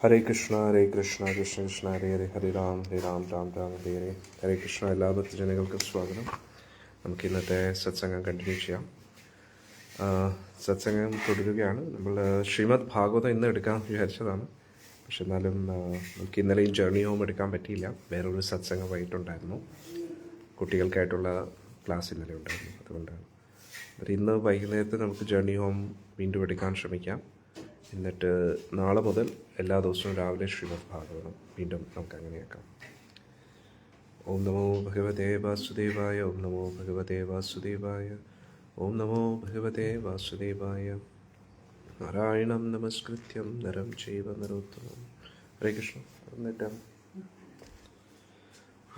ഹരേ കൃഷ്ണ കൃഷ്ണ കൃഷ്ണ ഹരേ ഹരേ, ഹരേ രാം രാം രാം ഹരേ ഹരേ. ഹരേ കൃഷ്ണ. എല്ലാ ഭക്തജനങ്ങൾക്കും സ്വാഗതം. നമുക്ക് ഇന്നത്തെ സത്സംഗം കണ്ടിന്യൂ ചെയ്യാം. സത്സംഗം തുടരുകയാണ്. നമ്മൾ ശ്രീമദ് ഭാഗവതം ഇന്ന് എടുക്കാൻ വിചാരിച്ചതാണ്. പക്ഷെ എന്നാലും നമുക്ക് ഇന്നലെയും ജേർണി ഹോം എടുക്കാൻ പറ്റിയില്ല. വേറൊരു സത്സംഗം വൈകിട്ടുണ്ടായിരുന്നു. കുട്ടികൾക്കായിട്ടുള്ള ക്ലാസ് ഇന്നലെ ഉണ്ടായിരുന്നു. അതുകൊണ്ടാണ് ഇന്ന് വൈകുന്നേരത്ത് നമുക്ക് ജേർണി ഹോം വീണ്ടും എടുക്കാൻ ശ്രമിക്കാം. എന്നിട്ട് നാളെ മുതൽ എല്ലാ ദിവസവും രാവിലെ ശ്രീമദ് ഭാഗവതം വീണ്ടും നമുക്ക് അങ്ങനെയാക്കാം. ഓം നമോ ഭഗവതേ വാസുദേവായ. ഓം നമോ ഭഗവതേ വാസുദേവായ. ഓം നമോ ഭഗവതേ വാസുദേവായ. നാരായണം നമസ്കൃത്യം നരം ചൈവ നരോത്തമം. ഹരേ കൃഷ്ണ. എന്നിട്ട്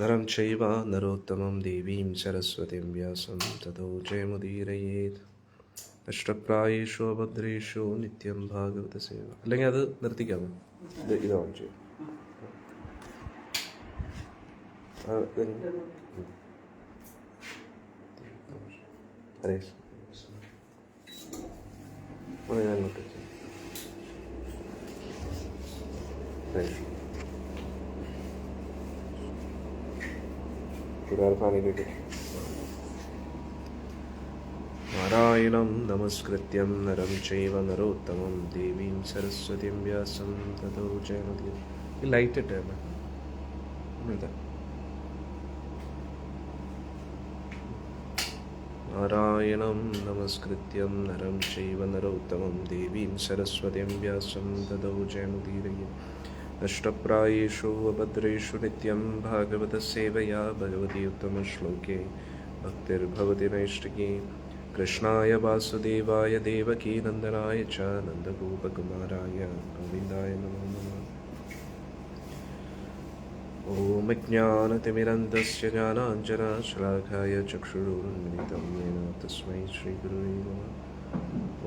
നരം ചൈവ നരോത്തമം ദേവീം സരസ്വതീം വ്യാസം തതോ ജയമുദീരയേത്. അഷ്ടപ്രായേഷു അഭദ്രേഷു നിത്യം ഭാഗവത സേവ. അല്ലെങ്കിൽ അത് നിർത്തിക്കാമോ? ഇത് ഓൺ ചെയ്യും. നാരായണം നമസ്കൃത്യം നരം ചൈവ നരോത്തമം ദേവീം സരസ്വതീം വ്യാസം തതോ ജയമുദീരയേത്. ഈ ലൈറ്റ് ഇട്ടേ. നാരായണം നമസ്കൃത്യം നരം ചൈവ നരോത്തമം ദേവീം സരസ്വതീം വ്യാസം തതോ ജയമുദീരയേത്. അഷ്ടപ്രായേഷു അഭദ്രേഷു നിത്യം ഭാഗവത സേവയാ ഭഗവതി ഉത്തമ ശ്ലോകേ ഭക്തിർഭവതി നൈഷ്ഠികേ. കൃഷ്ണായ വാസുദേവായ ദേവകീ നന്ദനായ ച നന്ദഗോപകുമാരായ ഗോവിന്ദായ നമോ നമഃ. ഓം അജ്ഞാനതിമിരന്തസ്യ ജ്ഞാനാഞ്ജനശലാഖായ ചക്ഷുരുന്മിലിതം യേന തസ്മൈ ശ്രീഗുരവേ നമഃ.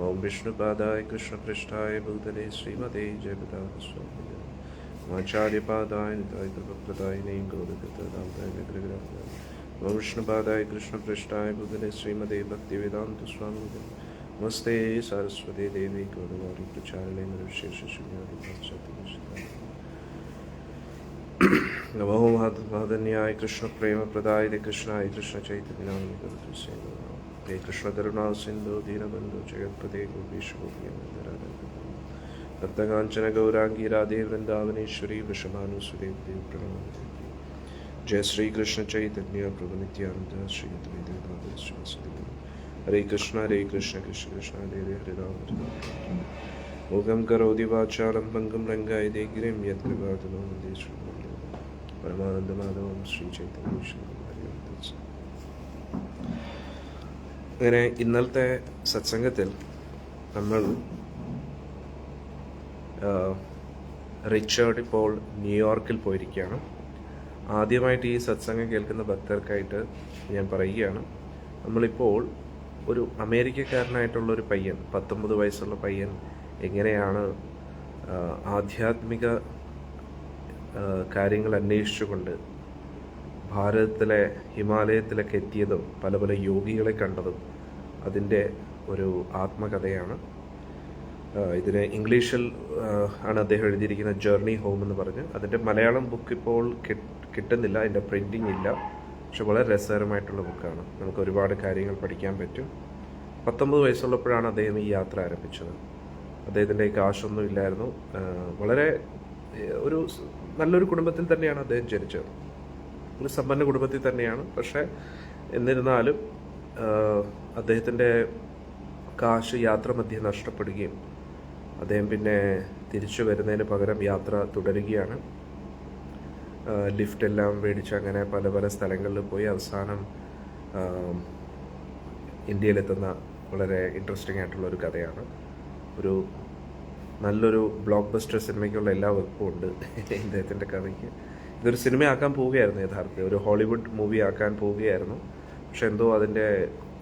ഓം വിഷ്ണുപാദായ കൃഷ്ണപൃഷ്ഠായ ഭൂതലേ ശ്രീമതേ ജയപതാസ്വാമിനേ. ആചാര്യപാദായ നിതായ കൃപപ്രദായിനേ ഗൗരഗതായ വിഗ്രഹരാജായ. ഓം വിഷ്ണുപാദായ കൃഷ്ണപൃഷ്ഠായ ഭൂതലേ ശ്രീമതേ ഭക്തിവേദാന്ത സ്വാമിനേ. നമസ്തേ സരസ്വതീ ദേവി ഗൗരവാരി പ്രചാരിണേ നിർവിശേഷശൂന്യാദി പാശ്ചാത്യദേശിതായ. നമോ മാധന്യായ കൃഷ്ണപ്രേമപ്രദായ കൃഷ്ണായ കൃഷ്ണചൈതന്യായ ഹേ കൃഷ്ണ കരുണാ സിന്ധു ദീനബന്ധു ജഗത്പതേ ഗോപീഷ ഗോപിയനന്ദ ഭക്തകാഞ്ചന ഗൗരാംഗി രാധേ വൃന്ദാവനേശ്വരി വൃഷഭാനുസുരേ പ്രണാമ. जय श्री कृष्ण चैतन्य प्रभु नित्यानंद श्री अद्वैत. हरे कृष्ण कृष्ण कृष्ण हरे हरे राम हरे राम. मोघम करोति वाचालं पंगुं लंघयते गिरिं यत्कृपातुलो वन्दे श्रीगुरुं परमानन्दमाधवं ശ്രീ ചൈതന്യ. അങ്ങനെ ഇന്നലത്തെ സത്സംഗത്തിൽ നമ്മൾ റിച്ചാർഡ് ഇപ്പോൾ ന്യൂയോർക്കിൽ പോയിരിക്കുകയാണ്. ആദ്യമായിട്ട് ഈ സത്സംഗം കേൾക്കുന്ന ഭക്തർക്കായിട്ട് ഞാൻ പറയുകയാണ്, നമ്മളിപ്പോൾ ഒരു അമേരിക്കക്കാരനായിട്ടുള്ളൊരു പയ്യൻ, 19 വയസ്സുള്ള പയ്യൻ എങ്ങനെയാണ് ആധ്യാത്മിക കാര്യങ്ങൾ അന്വേഷിച്ചുകൊണ്ട് ഭാരതത്തിലെ ഹിമാലയത്തിലൊക്കെ എത്തിയതും പല പല യോഗികളെ കണ്ടതും അതിൻ്റെ ഒരു ആത്മകഥയാണ്. ഇതിന് ഇംഗ്ലീഷിൽ ആണ് അദ്ദേഹം എഴുതിയിരിക്കുന്ന ജേർണി ഹോം എന്ന് പറഞ്ഞ്. അതിൻ്റെ മലയാളം ബുക്ക് ഇപ്പോൾ കിട്ടുന്നില്ല, അതിൻ്റെ പ്രിൻറ്റിങ് ഇല്ല. പക്ഷെ വളരെ രസകരമായിട്ടുള്ള ബുക്കാണ്. നമുക്ക് ഒരുപാട് കാര്യങ്ങൾ പഠിക്കാൻ പറ്റും. 19 വയസ്സുള്ളപ്പോഴാണ് അദ്ദേഹം ഈ യാത്ര ആരംഭിച്ചത്. അദ്ദേഹത്തിൻ്റെ കാശൊന്നും ഇല്ലായിരുന്നു. വളരെ ഒരു നല്ലൊരു കുടുംബത്തിൽ തന്നെയാണ് അദ്ദേഹം ജനിച്ചത്. ഒരു സമ്പന്ന കുടുംബത്തിൽ തന്നെയാണ്. പക്ഷേ എന്നിരുന്നാലും അദ്ദേഹത്തിൻ്റെ കാശ് യാത്രാമധ്യേ നഷ്ടപ്പെടുകയും അദ്ദേഹം പിന്നെ തിരിച്ചു വരുന്നതിന് പകരം യാത്ര തുടരുകയാണ്. ലിഫ്റ്റെല്ലാം മേടിച്ച് അങ്ങനെ പല പല സ്ഥലങ്ങളിൽ പോയി അവസാനം ഇന്ത്യയിലെത്തുന്ന വളരെ ഇൻട്രസ്റ്റിംഗ് ആയിട്ടുള്ളൊരു കഥയാണ്. ഒരു നല്ലൊരു ബ്ലോക്ക് ബസ്റ്റർ സിനിമയ്ക്കുള്ള എല്ലാ വകുപ്പും ഉണ്ട് ഇദ്ദേഹത്തിൻ്റെ കഥയ്ക്ക്. ഇതൊരു സിനിമയാക്കാൻ പോവുകയായിരുന്നു, യഥാർത്ഥത്തിൽ ഒരു ഹോളിവുഡ് മൂവി ആക്കാൻ പോവുകയായിരുന്നു. പക്ഷെ എന്തോ അതിൻ്റെ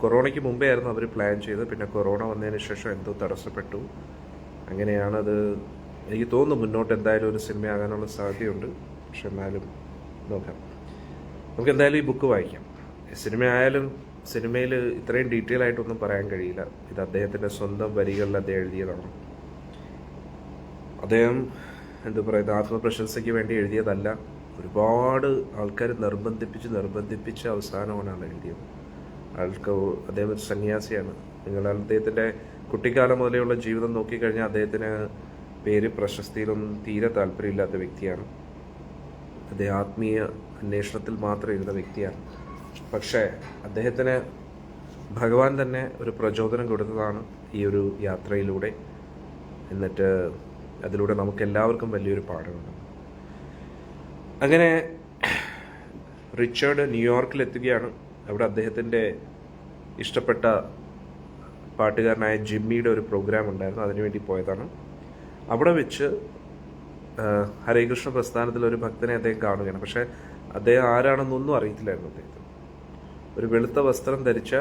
കൊറോണയ്ക്ക് മുമ്പേ ആയിരുന്നു അവർ പ്ലാൻ ചെയ്തത്. പിന്നെ കൊറോണ വന്നതിന് ശേഷം എന്തോ തടസ്സപ്പെട്ടു. അങ്ങനെയാണത്. എനിക്ക് തോന്നുന്നു മുന്നോട്ട് എന്തായാലും ഒരു സിനിമയാകാനുള്ള സാധ്യതയുണ്ട്. പക്ഷെ എന്നാലും നോക്കാം. നമുക്ക് എന്തായാലും ഈ ബുക്ക് വായിക്കാം. സിനിമയായാലും സിനിമയിൽ ഇത്രയും ഡീറ്റെയിൽ ആയിട്ടൊന്നും പറയാൻ കഴിയില്ല. ഇത് അദ്ദേഹത്തിൻ്റെ സ്വന്തം വരികളിൽ അദ്ദേഹം എഴുതിയതാണ്. അദ്ദേഹം എന്താ പറയുന്നത്, ആത്മപ്രശംസയ്ക്ക് വേണ്ടി എഴുതിയതല്ല. ഒരുപാട് ആൾക്കാർ നിർബന്ധിപ്പിച്ച് അവസാനമാണ് ആൾ എഴുതിയത്. ആൾക്ക് അദ്ദേഹം ഒരു സന്യാസിയാണ്. നിങ്ങൾ അദ്ദേഹത്തിൻ്റെ കുട്ടിക്കാലം മുതലെയുള്ള ജീവിതം നോക്കിക്കഴിഞ്ഞാൽ അദ്ദേഹത്തിന് പേര് പ്രശസ്തിയിലൊന്നും തീരെ താല്പര്യമില്ലാത്ത വ്യക്തിയാണ്. അദ്ദേഹം ആത്മീയ അന്വേഷണത്തിൽ മാത്രം ഇരുന്ന വ്യക്തിയാണ്. പക്ഷേ അദ്ദേഹത്തിന് ഭഗവാൻ തന്നെ ഒരു പ്രചോദനം കൊടുത്തതാണ് ഈ ഒരു യാത്രയിലൂടെ. എന്നിട്ട് അതിലൂടെ നമുക്ക് എല്ലാവർക്കും വലിയൊരു പാഠമുണ്ട്. അങ്ങനെ റിച്ചർഡ് ന്യൂയോർക്കിലെത്തുകയാണ്. അവിടെ അദ്ദേഹത്തിൻ്റെ ഇഷ്ടപ്പെട്ട പാട്ടുകാരനായ ജിമ്മിയുടെ ഒരു പ്രോഗ്രാം ഉണ്ടായിരുന്നു, അതിനുവേണ്ടി പോയതാണ്. അവിടെ വെച്ച് ഹരേകൃഷ്ണ പ്രസ്ഥാനത്തിൽ ഒരു ഭക്തനെ അദ്ദേഹം കാണുകയാണ്. പക്ഷേ അദ്ദേഹം ആരാണെന്നൊന്നും അറിയത്തില്ലായിരുന്നു. അദ്ദേഹത്തിന് ഒരു വെളുത്ത വസ്ത്രം ധരിച്ച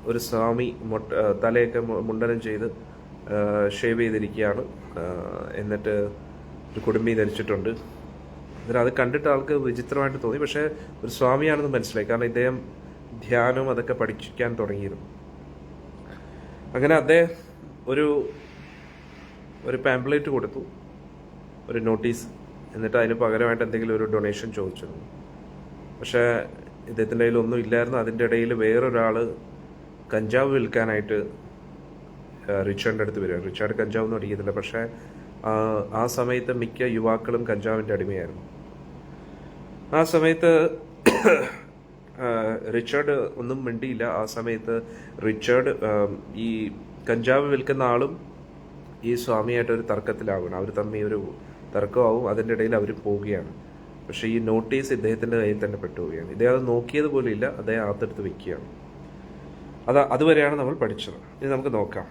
ഒരു സ്വാമി, തലയൊക്കെ മുണ്ടനം ചെയ്ത് ഷേവ് ചെയ്തിരിക്കുകയാണ്. എന്നിട്ട് ഒരു കുടുംബി ധരിച്ചിട്ടുണ്ട്. എന്നിട്ട് അത് കണ്ടിട്ട് ആൾക്ക് വിചിത്രമായിട്ട് തോന്നി. പക്ഷേ ഒരു സ്വാമിയാണെന്ന് മനസ്സിലായി, കാരണം ഇദ്ദേഹം ധ്യാനം അതൊക്കെ പഠിക്കാൻ തുടങ്ങിയിരുന്നു. അങ്ങനെ അദ്ദേഹം ഒരു പാംപ്ലേറ്റ് കൊടുത്തു, ഒരു നോട്ടീസ്. എന്നിട്ട് അതിന് പകരമായിട്ട് എന്തെങ്കിലും ഒരു ഡൊണേഷൻ ചോദിച്ചിരുന്നു. പക്ഷേ ഇദ്ദേഹത്തിൻ്റെ കയ്യിൽ ഒന്നും ഇല്ലായിരുന്നു. അതിൻ്റെ ഇടയിൽ വേറൊരാൾ കഞ്ചാവ് വിൽക്കാനായിട്ട് റിച്ചാർഡിൻ്റെ അടുത്ത് വരിക. റിച്ചാർഡ് കഞ്ചാവൊന്നും അടിക്കത്തില്ല, പക്ഷേ ആ സമയത്ത് മിക്ക യുവാക്കളും കഞ്ചാവിൻ്റെ അടിമയായിരുന്നു. ആ സമയത്ത് റിച്ചാർഡ് ഒന്നും മിണ്ടിയില്ല. ആ സമയത്ത് റിച്ചാർഡ് ഈ കഞ്ചാവ് വിൽക്കുന്ന ആളും ഈ സ്വാമിയായിട്ടൊരു തർക്കത്തിലാവണം. അവർ തമ്മിൽ ഒരു തർക്കമാവും. അതിൻ്റെ ഇടയിൽ അവർ പോവുകയാണ്. പക്ഷേ ഈ നോട്ടീസ് ഇദ്ദേഹത്തിൻ്റെ കയ്യിൽ തന്നെ പെട്ടുപോവുകയാണ്. ഇദ്ദേഹം അത് നോക്കിയത് പോലും ഇല്ല, അദ്ദേഹം അകത്തെടുത്ത് വെക്കുകയാണ്. അതുവരെയാണ് നമ്മൾ പഠിച്ചത്. ഇനി നമുക്ക് നോക്കാം.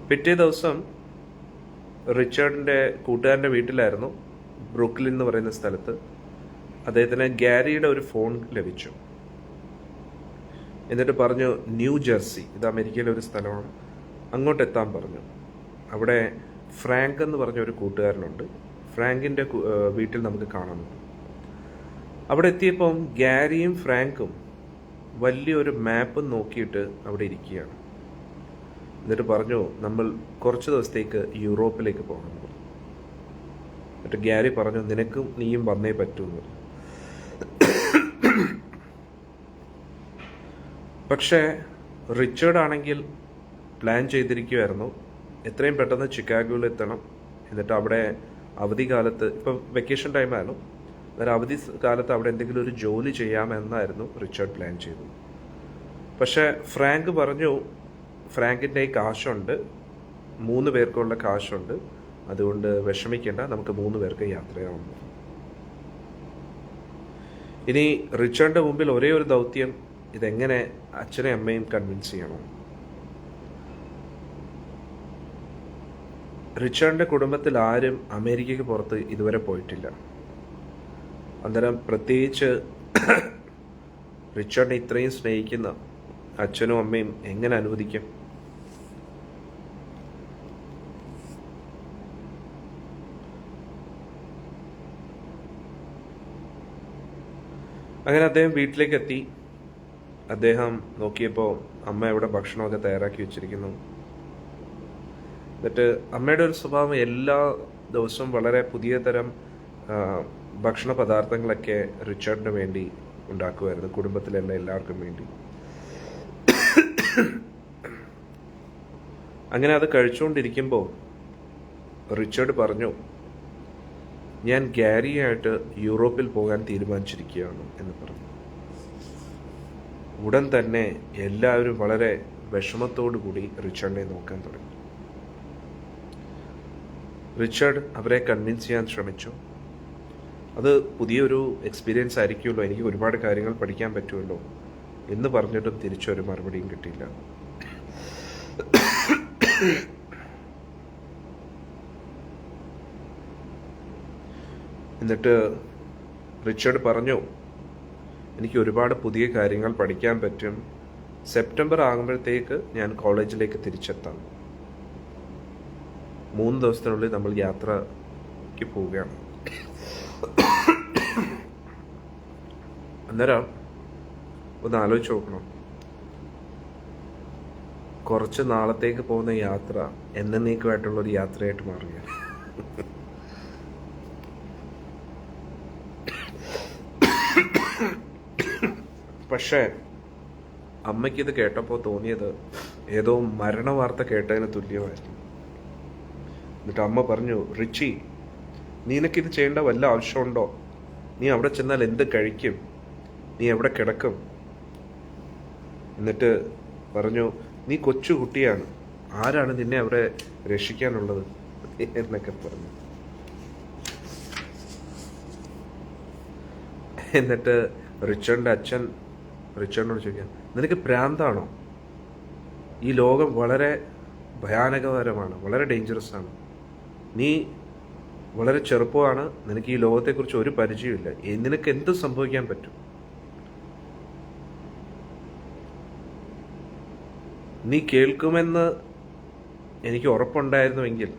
പിറ്റേ ദിവസം റിച്ചാർഡിൻ്റെ കൂട്ടുകാരൻ്റെ വീട്ടിലായിരുന്നു, ബ്രൂക്ലിൻ എന്ന് പറയുന്ന സ്ഥലത്ത്. അദ്ദേഹത്തിന് ഗാരിയുടെ ഒരു ഫോൺ ലഭിച്ചു. എന്നിട്ട് പറഞ്ഞു, ന്യൂ ജേഴ്സി, ഇത് അമേരിക്കയിലെ ഒരു സ്ഥലമാണ്, അങ്ങോട്ട് എത്താൻ പറഞ്ഞു. അവിടെ ഫ്രാങ്ക് എന്ന് പറഞ്ഞ ഒരു കൂട്ടുകാരനുണ്ട്. ഫ്രാങ്കിൻ്റെ വീട്ടിൽ നമുക്ക് കാണുന്നുണ്ട്. അവിടെ എത്തിയപ്പം ഗാരിയും ഫ്രാങ്കും വലിയൊരു മാപ്പും നോക്കിയിട്ട് അവിടെ ഇരിക്കുകയാണ്. എന്നിട്ട് പറഞ്ഞു, നമ്മൾ കുറച്ച് ദിവസത്തേക്ക് യൂറോപ്പിലേക്ക് പോകണം. എന്നിട്ട് ഗാരി പറഞ്ഞു, നിനക്കും നീയും വന്നേ പറ്റൂന്ന്. പക്ഷേ റിച്ചാർഡ് ആണെങ്കിൽ പ്ലാൻ ചെയ്തിരിക്കുമായിരുന്നു, എത്രയും പെട്ടെന്ന് ചിക്കാഗോയിൽ എത്തണം. എന്നിട്ട് അവിടെ അവധിക്കാലത്ത്, ഇപ്പം വെക്കേഷൻ ടൈമായിരുന്നു, അന്നേരം അവധി കാലത്ത് അവിടെ എന്തെങ്കിലും ഒരു ജോലി ചെയ്യാമെന്നായിരുന്നു റിച്ചാർഡ് പ്ലാൻ ചെയ്തത്. പക്ഷേ ഫ്രാങ്ക് പറഞ്ഞു, ഫ്രാങ്കിൻ്റെ കാശുണ്ട്, 3 പേർക്കുള്ള കാശുണ്ട്, അതുകൊണ്ട് വിഷമിക്കേണ്ട, നമുക്ക് 3 പേർക്ക് യാത്രയാവുന്നു. ഇനി റിച്ചാർഡിൻ്റെ മുമ്പിൽ ഒരേ ഒരു ദൗത്യം, ഇതെങ്ങനെ അച്ഛനെ അമ്മയും കൺവിൻസ് ചെയ്യണം. റിച്ചാർഡിൻ്റെ കുടുംബത്തിൽ ആരും അമേരിക്കയ്ക്ക് പുറത്ത് ഇതുവരെ പോയിട്ടില്ല. അന്നേരം പ്രത്യേകിച്ച് റിച്ചാർഡിനെ ഇത്രയും സ്നേഹിക്കുന്ന അച്ഛനും അമ്മയും എങ്ങനെ അനുവദിക്കും? അങ്ങനെ അദ്ദേഹം വീട്ടിലേക്ക് എത്തി. അദ്ദേഹം നോക്കിയപ്പോൾ അമ്മ ഇവിടെ ഭക്ഷണമൊക്കെ തയ്യാറാക്കി വെച്ചിരിക്കുന്നു. എന്നിട്ട് അമ്മയുടെ ഒരു സ്വഭാവം എല്ലാ ദിവസവും വളരെ പുതിയ തരം ഭക്ഷണ പദാർത്ഥങ്ങളൊക്കെ റിച്ചാർഡിന് വേണ്ടി ഉണ്ടാക്കുമായിരുന്നു, കുടുംബത്തിലുള്ള എല്ലാവർക്കും വേണ്ടി. അങ്ങനെ അത് കഴിച്ചുകൊണ്ടിരിക്കുമ്പോൾ റിച്ചാർഡ് പറഞ്ഞു, ഞാൻ ഗാരിയായിട്ട് യൂറോപ്പിൽ പോകാൻ തീരുമാനിച്ചിരിക്കുകയാണ് എന്ന് പറഞ്ഞു. ഉടൻ തന്നെ എല്ലാവരും വളരെ വിഷമത്തോടു കൂടി റിച്ചാർഡിനെ നോക്കാൻ തുടങ്ങി. റിച്ചാർഡ് അവരെ കൺവിൻസ് ചെയ്യാൻ ശ്രമിച്ചു. അത് പുതിയൊരു എക്സ്പീരിയൻസ് ആയിരിക്കുമല്ലോ, എനിക്ക് ഒരുപാട് കാര്യങ്ങൾ പഠിക്കാൻ പറ്റുമല്ലോ എന്ന് പറഞ്ഞിട്ടും തിരിച്ചൊരു മറുപടിയും കിട്ടിയില്ല. എന്നിട്ട് റിച്ചാർഡ് പറഞ്ഞു, എനിക്ക് ഒരുപാട് പുതിയ കാര്യങ്ങൾ പഠിക്കാൻ പറ്റും, സെപ്റ്റംബർ ആകുമ്പോഴത്തേക്ക് ഞാൻ കോളേജിലേക്ക് തിരിച്ചെത്താം. 3 ദിവസത്തിനുള്ളിൽ നമ്മൾ യാത്രയ്ക്ക് പോവുകയാണ്. അന്നേരം ഒന്ന് ആലോചിച്ച് നോക്കണം, കുറച്ച് നാളത്തേക്ക് പോകുന്ന യാത്ര എന്നേക്കുമായിട്ടുള്ളൊരു യാത്രയായിട്ട് മാറുകയാണ്. പക്ഷേ അമ്മയ്ക്കിത് കേട്ടപ്പോൾ തോന്നിയത് ഏതോ മരണ വാർത്ത കേട്ടതിന് തുല്യമായിരുന്നു. എന്നിട്ട് അമ്മ പറഞ്ഞു, റിച്ചി, നിനക്കിത് ചെയ്യേണ്ട വല്ല ആവശ്യമുണ്ടോ? നീ അവിടെ ചെന്നാൽ എന്ത് കഴിക്കും? നീ എവിടെ കിടക്കും? എന്നിട്ട് പറഞ്ഞു, നീ കൊച്ചു കുട്ടിയാണ്, ആരാണ് നിന്നെ അവിടെ രക്ഷിക്കാനുള്ളത് എന്നൊക്കെ പറഞ്ഞു. എന്നിട്ട് റിച്ചർഡിൻ്റെ അച്ഛൻ റിച്ചർഡിനോട് ചോദിക്കാം, നിനക്ക് ഭ്രാന്താണോ? ഈ ലോകം വളരെ ഭയാനകപരമാണ്, വളരെ ഡേഞ്ചറസ് ആണ്. നീ വളരെ ചെറുപ്പമാണ്, നിനക്ക് ഈ ലോകത്തെക്കുറിച്ച് ഒരു പരിചയമില്ല, നിനക്ക് എന്ത് സംഭവിക്കാൻ പറ്റും? നീ കേൾക്കുമെന്ന് എനിക്ക് ഉറപ്പുണ്ടായിരുന്നുവെങ്കിൽ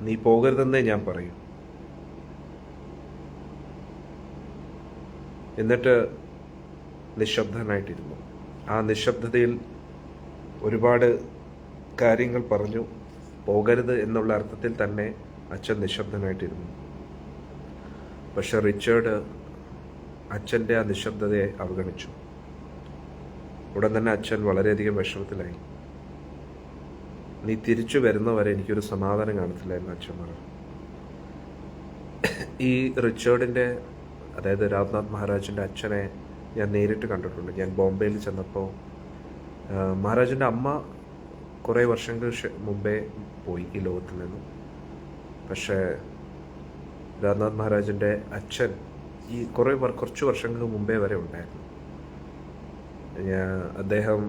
നീ പോകരുതെന്നേ ഞാൻ പറയൂ. എന്നിട്ട് നിശബ്ദനായിട്ടിരുന്നു. ആ നിശബ്ദതയിൽ ഒരുപാട് കാര്യങ്ങൾ പറഞ്ഞു. പോകരുത് എന്നുള്ള അർത്ഥത്തിൽ തന്നെ അച്ഛൻ നിശബ്ദനായിട്ടിരുന്നു. പക്ഷെ റിച്ചർഡ് അച്ഛൻ്റെ ആ നിശബ്ദതയെ അവഗണിച്ചു. ഉടൻ തന്നെ അച്ഛൻ വളരെയധികം വിഷമത്തിലായി. നീ തിരിച്ചു വരുന്നവരെ എനിക്കൊരു സമാധാനം കാണത്തില്ലായിരുന്നു അച്ഛൻ പറഞ്ഞു. ഈ റിച്ചർഡിൻ്റെ, അതായത് രാംനാഥ് മഹാരാജിൻ്റെ അച്ഛനെ ഞാൻ നേരിട്ട് കണ്ടിട്ടുണ്ട്. ഞാൻ ബോംബെയിൽ ചെന്നപ്പോൾ മഹാരാജിൻ്റെ അമ്മ കുറേ വർഷങ്ങൾ മുമ്പേ പോയി ഈ ലോകത്തിൽ നിന്നും. പക്ഷേ രാംനാഥ് മഹാരാജിൻ്റെ അച്ഛൻ ഈ കുറച്ച് വർഷങ്ങൾക്ക് മുമ്പേ വരെ ഉണ്ടായിരുന്നു. അദ്ദേഹം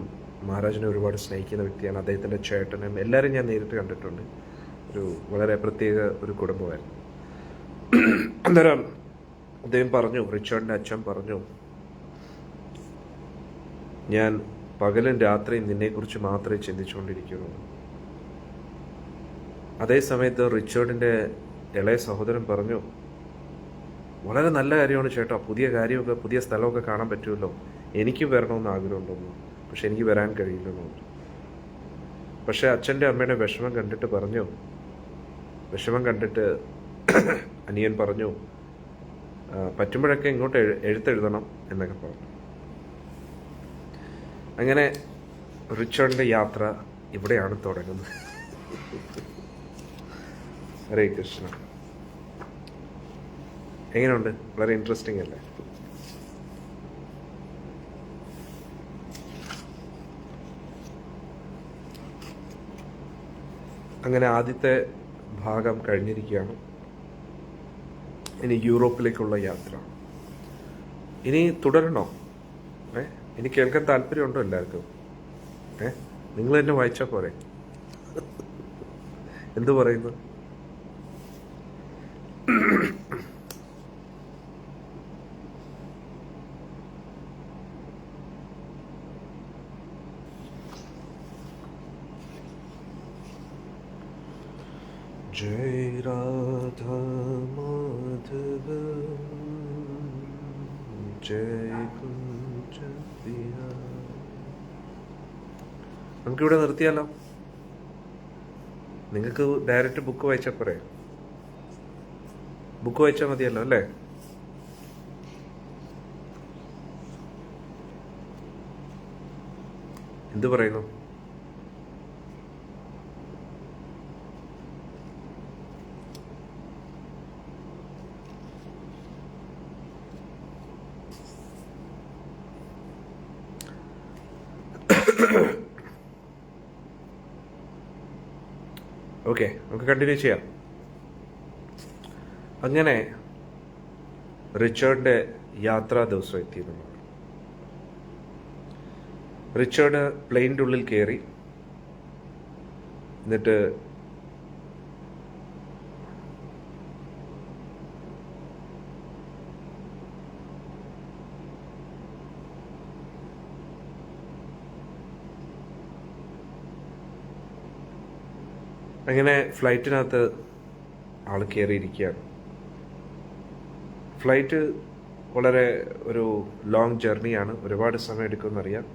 മഹാരാജിനെ ഒരുപാട് സ്നേഹിക്കുന്ന വ്യക്തിയാണ്. അദ്ദേഹത്തിൻ്റെ ചേട്ടനും എല്ലാവരും ഞാൻ നേരിട്ട് കണ്ടിട്ടുണ്ട്. ഒരു വളരെ പ്രത്യേക ഒരു കുടുംബമായിരുന്നു. അന്നേരം അദ്ദേഹം പറഞ്ഞു, റിച്ചർഡിൻ്റെ അച്ഛൻ പറഞ്ഞു, ഞാൻ പകലും രാത്രിയും നിന്നെക്കുറിച്ച് മാത്രമേ ചിന്തിച്ചുകൊണ്ടിരിക്കുന്നു. അതേ സമയത്ത് റിച്ചർഡിൻ്റെ ഇളയ സഹോദരൻ പറഞ്ഞു, വളരെ നല്ല കാര്യമാണ് ചേട്ടാ, പുതിയ കാര്യമൊക്കെ പുതിയ സ്ഥലമൊക്കെ കാണാൻ പറ്റുമല്ലോ, എനിക്കും വരണമെന്ന് ആഗ്രഹമുണ്ടെന്നു, പക്ഷെ എനിക്ക് വരാൻ കഴിയില്ലെന്നു. പക്ഷെ അച്ഛൻ്റെ അമ്മയുടെ വിഷമം കണ്ടിട്ട് അനിയൻ പറഞ്ഞു, പറ്റുമ്പോഴൊക്കെ ഇങ്ങോട്ട് എഴുത്തെഴുതണം എന്നൊക്കെ പറഞ്ഞു. അങ്ങനെ റിച്ചർഡിൻ്റെ യാത്ര ഇവിടെയാണ് തുടങ്ങുന്നത്. ഹരേ കൃഷ്ണ. എങ്ങനെയുണ്ട്? വളരെ ഇൻട്രസ്റ്റിംഗ് അല്ലേ? അങ്ങനെ ആദ്യത്തെ ഭാഗം കഴിഞ്ഞിരിക്കുകയാണ്. ഇനി യൂറോപ്പിലേക്കുള്ള യാത്ര. ഇനി തുടരണോ? ഇനി കേൾക്കാൻ താല്പര്യമുണ്ടോ എല്ലാവർക്കും? നിങ്ങൾ തന്നെ വായിച്ചാൽ പോരെ? എന്തു പറയുന്നു? ജയ രാധ മാധവ ജയ കുഞ്ച വിഹാര. നമുക്കിവിടെ നിർത്തിയാലോ? നിങ്ങൾക്ക് ഡയറക്റ്റ് ബുക്ക് വായിച്ചാൽ പോരെ? ബുക്ക് വായിച്ചാൽ മതിയല്ലോ അല്ലേ? എന്തു പറയുന്നു? ഓക്കെ, നമുക്ക് കണ്ടിന്യൂ ചെയ്യാം. അങ്ങനെ റിച്ചർഡിൻ്റെ യാത്രാ ദിവസം എത്തിയിരുന്നു. റിച്ചർഡ് പ്ലെയിനിൻ്റെ ഉള്ളിൽ കയറി. എന്നിട്ട് അങ്ങനെ ഫ്ലൈറ്റിനകത്ത് ആൾ കയറിയിരിക്കുകയാണ്. ഫ്ലൈറ്റ് വളരെ ഒരു ലോങ് ജേർണിയാണ്, ഒരുപാട് സമയം എടുക്കുമെന്നറിയാം.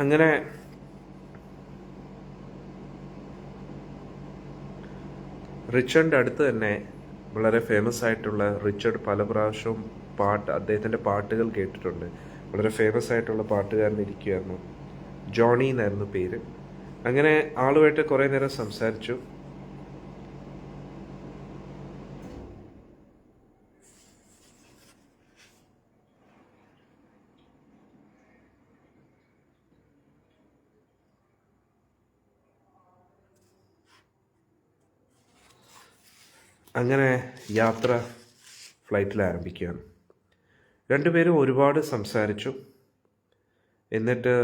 അങ്ങനെ റിച്ചർഡിൻ്റെ അടുത്ത് തന്നെ വളരെ ഫേമസ് ആയിട്ടുള്ള റിച്ചർഡ് പല പ്രാവശ്യവും അദ്ദേഹത്തിൻ്റെ പാട്ടുകൾ കേട്ടിട്ടുണ്ട്. വളരെ ഫേമസ് ആയിട്ടുള്ള പാട്ടുകാരൻ ഇരിക്കുകയായിരുന്നു. ജോണി എന്നായിരുന്നു പേര്. അങ്ങനെ ആളുമായിട്ട് കുറേ നേരം സംസാരിച്ചു. അങ്ങനെ യാത്ര ഫ്ലൈറ്റിൽ ആരംഭിക്കുകയാണ്. രണ്ടുപേരും ഒരുപാട് സംസാരിച്ചു. എന്നിട്ട്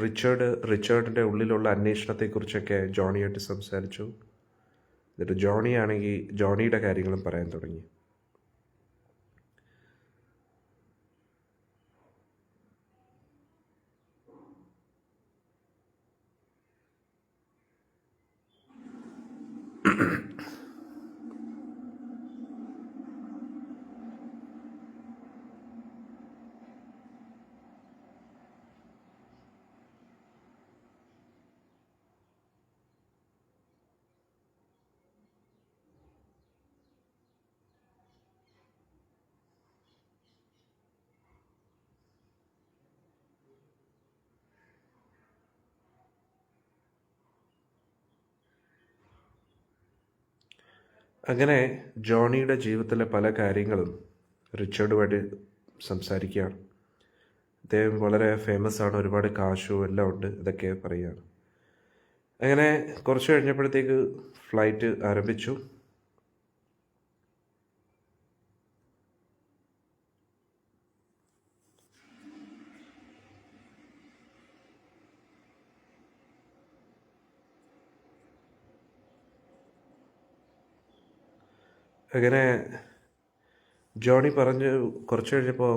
റിച്ചർഡിൻ്റെ ഉള്ളിലുള്ള അന്വേഷണത്തെക്കുറിച്ചൊക്കെ ജോണിയായിട്ട് സംസാരിച്ചു. എന്നിട്ട് ജോണിയുടെ കാര്യങ്ങളും പറയാൻ തുടങ്ങി. അങ്ങനെ ജോണിയുടെ ജീവിതത്തിലെ പല കാര്യങ്ങളും റിച്ചർഡുമായിട്ട് സംസാരിക്കുകയാണ്. അദ്ദേഹം വളരെ ഫേമസ് ആണ്, ഒരുപാട് കാശും എല്ലാം ഉണ്ട്, ഇതൊക്കെ പറയുകയാണ്. അങ്ങനെ കുറച്ച് കഴിഞ്ഞപ്പോഴത്തേക്ക് ഫ്ലൈറ്റ് ആരംഭിച്ചു. അങ്ങനെ ജോണി പറഞ്ഞ് കുറച്ച് കഴിഞ്ഞപ്പോൾ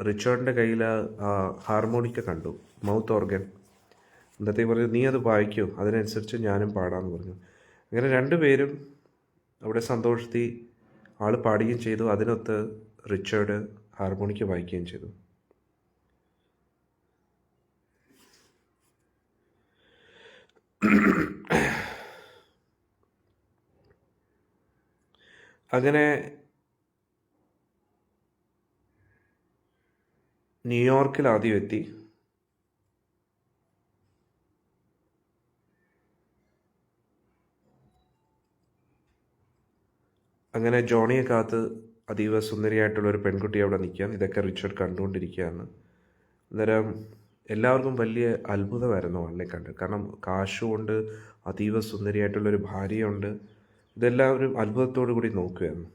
റിച്ചർഡിൻ്റെ കയ്യിൽ ഹാർമോണിക്ക കണ്ടു, മൗത്ത് ഓർഗൻ. എന്നിട്ട് പറഞ്ഞു, നീ അത് വായിക്കൂ, അതിനനുസരിച്ച് ഞാനും പാടാമെന്ന് പറഞ്ഞു. അങ്ങനെ രണ്ടുപേരും അവിടെ സന്തോഷത്തിൽ ആൾ പാടുകയും ചെയ്തു. അതിനൊത്ത് റിച്ചർഡ് ഹാർമോണിക്ക വായിക്കുകയും ചെയ്തു. അങ്ങനെ ന്യൂയോർക്കിൽ ആദ്യം എത്തി. അങ്ങനെ ജോണിയെ കാത്ത് അതീവ സുന്ദരിയായിട്ടുള്ളൊരു പെൺകുട്ടി അവിടെ നിൽക്കുകയാണ്. ഇതൊക്കെ റിച്ചർഡ് കണ്ടുകൊണ്ടിരിക്കുകയാണ്. അന്നേരം എല്ലാവർക്കും വലിയ അത്ഭുതമായിരുന്നു അവളെ കണ്ട്. കാരണം കാശുകൊണ്ട് അതീവ സുന്ദരിയായിട്ടുള്ളൊരു ഭാര്യയുണ്ട്. ഇതെല്ലാവരും അത്ഭുതത്തോടു കൂടി നോക്കുകയായിരുന്നു.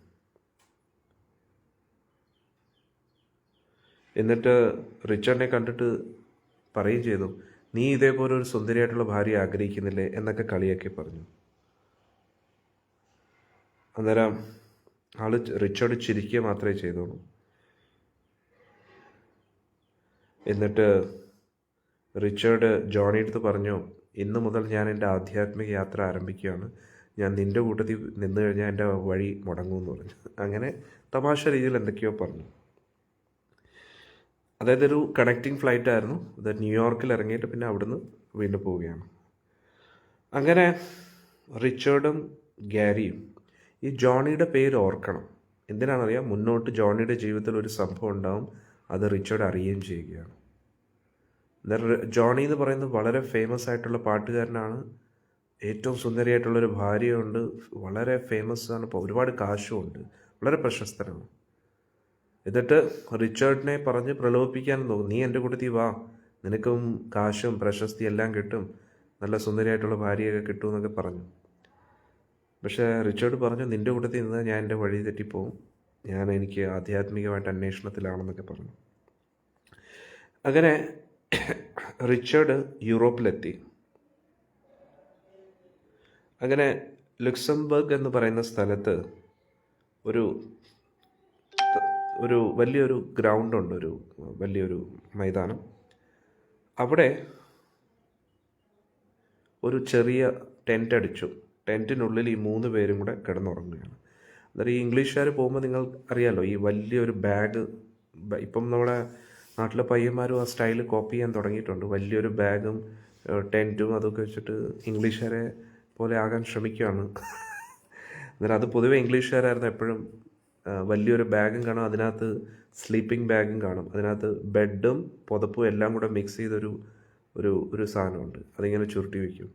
എന്നിട്ട് റിച്ചർഡിനെ കണ്ടിട്ട് പറയുകയും ചെയ്തു, നീ ഇതേപോലെ ഒരു സുന്ദരിയായിട്ടുള്ള ഭാര്യ ആഗ്രഹിക്കുന്നില്ലേ എന്നൊക്കെ കളിയാക്കി പറഞ്ഞു. അന്നേരം റിച്ചർഡ് ചിരിക്കുക മാത്രമേ ചെയ്തോളൂ. എന്നിട്ട് റിച്ചർഡ് ജോണി അടുത്ത് പറഞ്ഞു, ഇന്ന് മുതൽ ഞാൻ എൻ്റെ ആധ്യാത്മിക യാത്ര ആരംഭിക്കുകയാണ്. ഞാൻ നിൻ്റെ കൂട്ടത്തിൽ നിന്ന് കഴിഞ്ഞാൽ എൻ്റെ വഴി മുടങ്ങുമെന്ന് പറഞ്ഞു. അങ്ങനെ തമാശ രീതിയിൽ എന്തൊക്കെയോ പറഞ്ഞു. അതായത് ഒരു കണക്റ്റിംഗ് ഫ്ലൈറ്റ് ആയിരുന്നു. അത് ന്യൂയോർക്കിൽ ഇറങ്ങിയിട്ട് പിന്നെ അവിടുന്ന് വീണ്ടും പോവുകയാണ്. അങ്ങനെ റിച്ചർഡും ഗാരിയും ഈ ജോണിയുടെ പേര് ഓർക്കണം. എന്തിനാണെന്നറിയാം, മുന്നോട്ട് ജോണിയുടെ ജീവിതത്തിൽ ഒരു സംഭവം ഉണ്ടാവും, അത് റിച്ചർഡ് അറിയുകയും ചെയ്യുകയാണ്. ജോണി എന്ന് പറയുന്നത് വളരെ ഫേമസ് ആയിട്ടുള്ള പാട്ടുകാരനാണ്. ഏറ്റവും സുന്ദരിയായിട്ടുള്ളൊരു ഭാര്യയുണ്ട്, വളരെ ഫേമസ് ആണ്, ഇപ്പോൾ ഒരുപാട് കാശുമുണ്ട്, വളരെ പ്രശസ്തനാണ്. എന്നിട്ട് റിച്ചർഡിനെ പറഞ്ഞ് പ്രലോഭിപ്പിക്കാൻ തോന്നും, നീ എൻ്റെ കൂട്ടത്തിൽ വാ, നിനക്കും കാശും പ്രശസ്തി എല്ലാം കിട്ടും, നല്ല സുന്ദരിയായിട്ടുള്ള ഭാര്യയൊക്കെ കിട്ടും എന്നൊക്കെ പറഞ്ഞു. പക്ഷേ റിച്ചർഡ് പറഞ്ഞു, നിൻ്റെ കൂട്ടത്തിൽ നിന്ന് ഞാൻ എൻ്റെ വഴി തെറ്റിപ്പോവും, എനിക്ക് ആധ്യാത്മികമായിട്ട് അന്വേഷണത്തിലാണെന്നൊക്കെ പറഞ്ഞു. അങ്ങനെ റിച്ചർഡ് യൂറോപ്പിലെത്തി. അങ്ങനെ ലുക്സംബർഗ് എന്ന് പറയുന്ന സ്ഥലത്ത് ഒരു വലിയൊരു ഗ്രൗണ്ടുണ്ട്, ഒരു വലിയൊരു മൈതാനം. അവിടെ ഒരു ചെറിയ ടെൻ്റ് അടിച്ചു. ടെൻറ്റിനുള്ളിൽ ഈ 3 പേരും കൂടെ കിടന്നുറങ്ങുകയാണ്. അന്നേരം ഈ ഇംഗ്ലീഷുകാർ പോകുമ്പോൾ നിങ്ങൾ അറിയാമല്ലോ, ഈ വലിയൊരു ബാഗ്, ഇപ്പം നമ്മുടെ നാട്ടിലെ പയ്യന്മാരും ആ സ്റ്റൈൽ കോപ്പി ചെയ്യാൻ തുടങ്ങിയിട്ടുണ്ട്. വലിയൊരു ബാഗും ടെൻറ്റും അതൊക്കെ വെച്ചിട്ട് ഇംഗ്ലീഷുകാരെ പോലെ ആകാൻ ശ്രമിക്കുകയാണ്. അന്നേരം അത് പൊതുവെ ഇംഗ്ലീഷുകാരായിരുന്നു എപ്പോഴും. വലിയൊരു ബാഗും കാണും, അതിനകത്ത് സ്ലീപ്പിംഗ് ബാഗും കാണും, അതിനകത്ത് ബെഡും പുതപ്പും എല്ലാം കൂടെ മിക്സ് ചെയ്തൊരു ഒരു ഒരു സാധനമുണ്ട്, അതിങ്ങനെ ചുരുട്ടി വയ്ക്കും.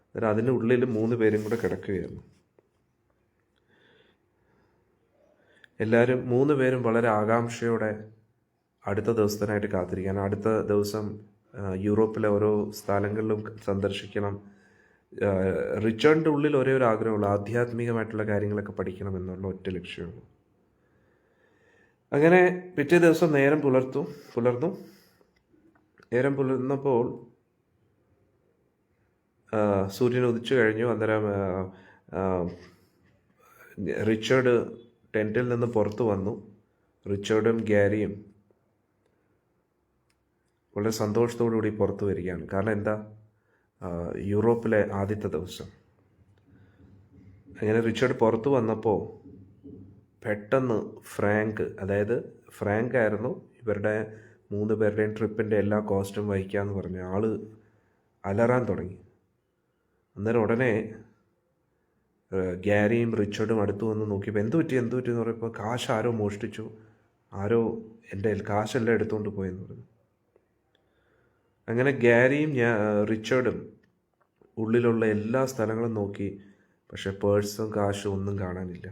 അന്നേരം അതിൻ്റെ ഉള്ളിൽ 3 പേരും കൂടെ കിടക്കുകയായിരുന്നു. എല്ലാവരും 3 പേരും വളരെ ആകാംക്ഷയോടെ അടുത്ത ദിവസത്തിനായിട്ട് കാത്തിരിക്കുകയാണ്. അടുത്ത ദിവസം യൂറോപ്പിലെ ഓരോ സ്ഥലങ്ങളിലും സന്ദർശിക്കണം. റിച്ചേണിൻ്റെ ഉള്ളിൽ ഒരേ ഒരു ആഗ്രഹമുള്ളൂ, ആധ്യാത്മികമായിട്ടുള്ള കാര്യങ്ങളൊക്കെ പഠിക്കണം എന്നുള്ള ഒറ്റ ലക്ഷ്യമുള്ളൂ. അങ്ങനെ പിറ്റേ ദിവസം നേരം പുലർന്നു. നേരം പുലർന്നപ്പോൾ സൂര്യൻ ഉദിച്ചു കഴിഞ്ഞു. അന്നേരം റിച്ചേർഡ് ടെൻറ്റിൽ നിന്ന് പുറത്തു വന്നു. റിച്ചേർഡും ഗാരിയും വളരെ സന്തോഷത്തോടു കൂടി പുറത്തു വരികയാണ്. കാരണം എന്താ, യൂറോപ്പിലെ ആദ്യത്തെ ദിവസം. അങ്ങനെ റിച്ചേർഡ് പുറത്തു വന്നപ്പോൾ പെട്ടെന്ന് ഫ്രാങ്ക് ആയിരുന്നു ഇവരുടെ 3 പേരുടെയും ട്രിപ്പിൻ്റെ എല്ലാ കോസ്റ്റും വഹിക്കാമെന്ന് പറഞ്ഞ ആള് അലറാൻ തുടങ്ങി. അന്നേരം ഉടനെ ഗാരിയും റിച്ചേർഡും അടുത്ത് വന്ന് നോക്കിയപ്പോൾ എന്ത് പറ്റി എന്ന് പറയുമ്പോൾ കാശ് ആരോ മോഷ്ടിച്ചു, ആരോ എൻ്റെ കാശെല്ലാം എടുത്തുകൊണ്ട് പോയെന്ന് പറഞ്ഞു. അങ്ങനെ ഗാരിയും റിച്ചേർഡും ഉള്ളിലുള്ള എല്ലാ സ്ഥലങ്ങളും നോക്കി, പക്ഷെ പേഴ്സും കാശും ഒന്നും കാണാനില്ല.